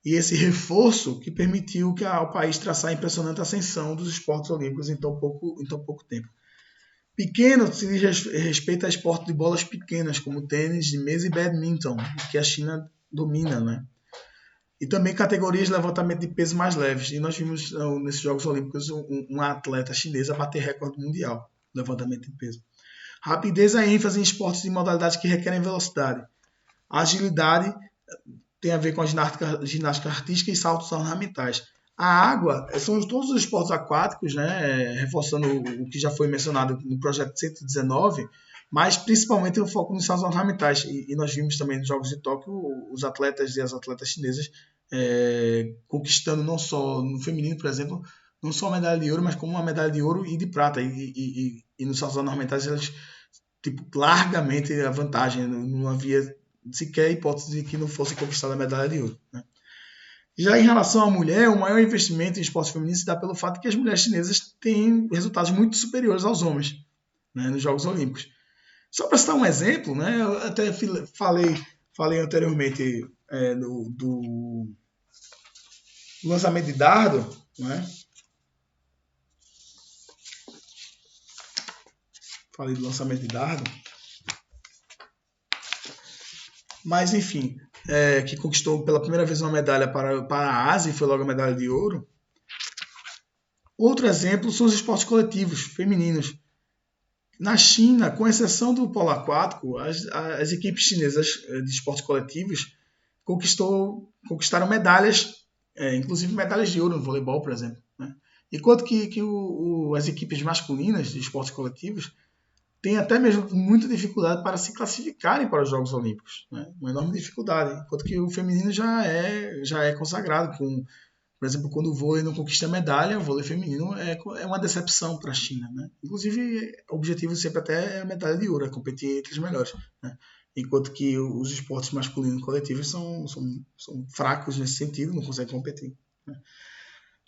Speaker 1: e esse reforço que permitiu que ao país traçar a impressionante ascensão dos esportes olímpicos em tão pouco tempo. Pequeno se diz respeito a esporte de bolas pequenas, como tênis de mesa e badminton, que a China domina, né? E também categorias de levantamento de peso mais leves. E nós vimos nesses Jogos Olímpicos uma atleta chinesa bater recorde mundial de levantamento de peso. Rapidez é ênfase em esportes de modalidades que requerem velocidade. A agilidade tem a ver com a ginástica artística e saltos ornamentais. A água são todos os esportes aquáticos, né, reforçando o que já foi mencionado no projeto 119, mas principalmente o foco nos saltos ornamentais. E nós vimos também nos Jogos de Tóquio os atletas e as atletas chinesas conquistando não só no feminino, por exemplo, não só a medalha de ouro, mas como uma medalha de ouro e de prata. E nos saltos ornamentais elas largamente a vantagem, não havia sequer hipótese de que não fosse conquistada a medalha de ouro, né? Já em relação à mulher, o maior investimento em esporte feminino se dá pelo fato de que as mulheres chinesas têm resultados muito superiores aos homens, né, nos Jogos Olímpicos. Só para citar um exemplo, né, eu até falei anteriormente do lançamento de dardo, né? Falei do lançamento de dardo. Mas, enfim, que conquistou pela primeira vez uma medalha para a Ásia e foi logo a medalha de ouro. Outro exemplo são os esportes coletivos femininos. Na China, com exceção do polo aquático, as equipes chinesas de esportes coletivos conquistaram medalhas, inclusive medalhas de ouro no voleibol, por exemplo, né? Enquanto que as equipes masculinas de esportes coletivos têm até mesmo muita dificuldade para se classificarem para os Jogos Olímpicos, né? Uma enorme dificuldade, enquanto que o feminino já é consagrado, por exemplo, quando o vôlei não conquista medalha, o vôlei feminino é uma decepção para a China, né? Inclusive, o objetivo sempre até é a medalha de ouro, é competir entre os melhores, né? Enquanto que os esportes masculinos coletivos são fracos nesse sentido, não conseguem competir, né?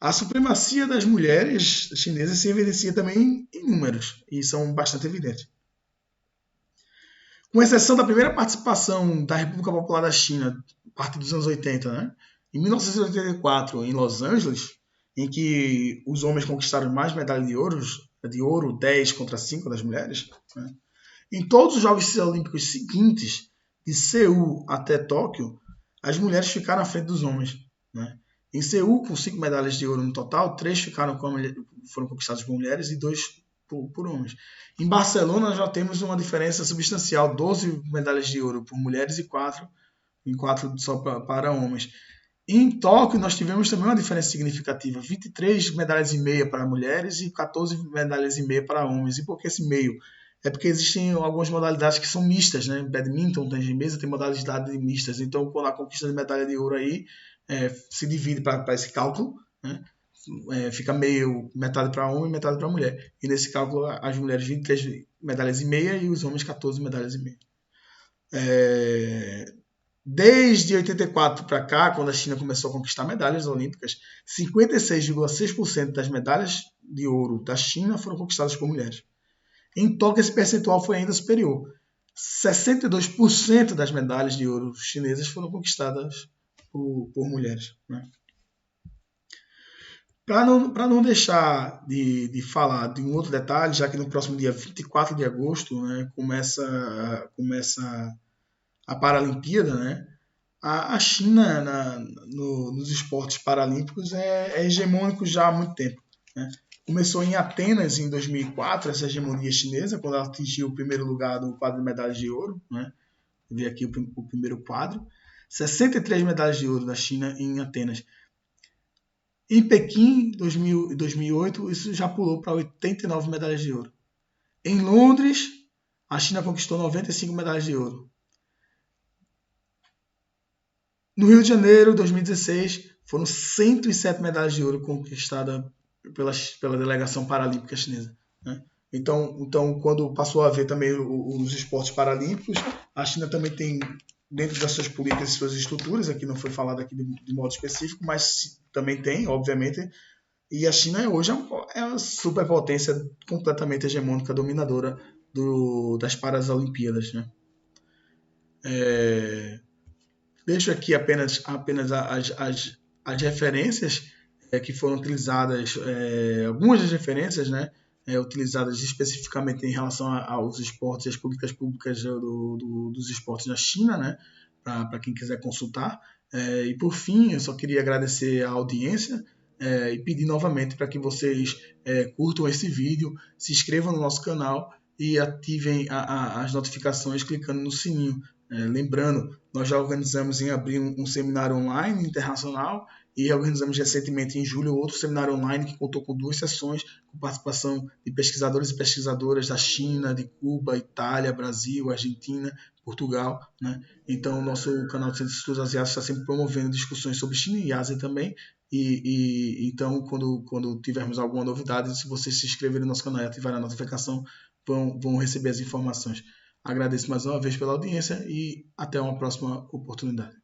Speaker 1: A supremacia das mulheres chinesas se evidencia também em números, e são bastante evidentes. Com exceção da primeira participação da República Popular da China, a partir dos anos 80, né? Em 1984, em Los Angeles, em que os homens conquistaram mais medalhas de ouro 10 contra 5 das mulheres, né? Em todos os Jogos Olímpicos seguintes, de Seul até Tóquio, as mulheres ficaram à frente dos homens, né? Em Seul, com 5 medalhas de ouro no total, 3 foram conquistadas por mulheres e 2 por homens. Em Barcelona, já temos uma diferença substancial, 12 medalhas de ouro por mulheres e 4 só para homens. Em Tóquio, nós tivemos também uma diferença significativa, 23 medalhas e meia para mulheres e 14 medalhas e meia para homens. E por que esse meio? É porque existem algumas modalidades que são mistas, né? Badminton, tênis de mesa, tem modalidades mistas. Então, quando a conquista de medalha de ouro aí se divide para esse cálculo, né? Fica metade para homem e metade para mulher. E nesse cálculo, as mulheres 23 medalhas e meia e os homens 14 medalhas e meia. Desde 84 para cá, quando a China começou a conquistar medalhas olímpicas, 56,6% das medalhas de ouro da China foram conquistadas por mulheres. Em Tóquio, esse percentual foi ainda superior. 62% das medalhas de ouro chinesas foram conquistadas por mulheres, né? Para não deixar de falar de um outro detalhe, já que no próximo dia 24 de agosto, né, começa a Paralimpíada, né? A China nos esportes paralímpicos é hegemônico já há muito tempo, né? Começou em Atenas em 2004, essa hegemonia chinesa, quando ela atingiu o primeiro lugar no quadro de medalhas de ouro, né? Vi aqui o primeiro quadro. 63 medalhas de ouro da China em Atenas. Em Pequim, 2008, isso já pulou para 89 medalhas de ouro. Em Londres, a China conquistou 95 medalhas de ouro. No Rio de Janeiro, 2016, foram 107 medalhas de ouro conquistadas pela delegação paralímpica chinesa, né? Então, quando passou a haver também os esportes paralímpicos, a China também tem, dentro das suas políticas e suas estruturas, aqui não foi falado aqui de modo específico, mas também tem, obviamente, e a China hoje é uma superpotência completamente hegemônica, dominadora das Paralimpíadas, né? Deixo aqui apenas as referências que foram utilizadas, algumas das referências, né, utilizadas especificamente em relação aos esportes e as políticas públicas dos esportes na China, né, para quem quiser consultar. E por fim, eu só queria agradecer a audiência e pedir novamente para que vocês curtam esse vídeo, se inscrevam no nosso canal e ativem as notificações clicando no sininho. Lembrando, nós já organizamos em abril um seminário online internacional e organizamos recentemente em julho outro seminário online que contou com 2 sessões com participação de pesquisadores e pesquisadoras da China, de Cuba, Itália, Brasil, Argentina, Portugal, né? Então, o nosso canal de Centro de Estudos Asiáticos está sempre promovendo discussões sobre China e Ásia também. Então, quando tivermos alguma novidade, se vocês se inscreverem no nosso canal e ativarem a notificação, vão receber as informações. Agradeço mais uma vez pela audiência e até uma próxima oportunidade.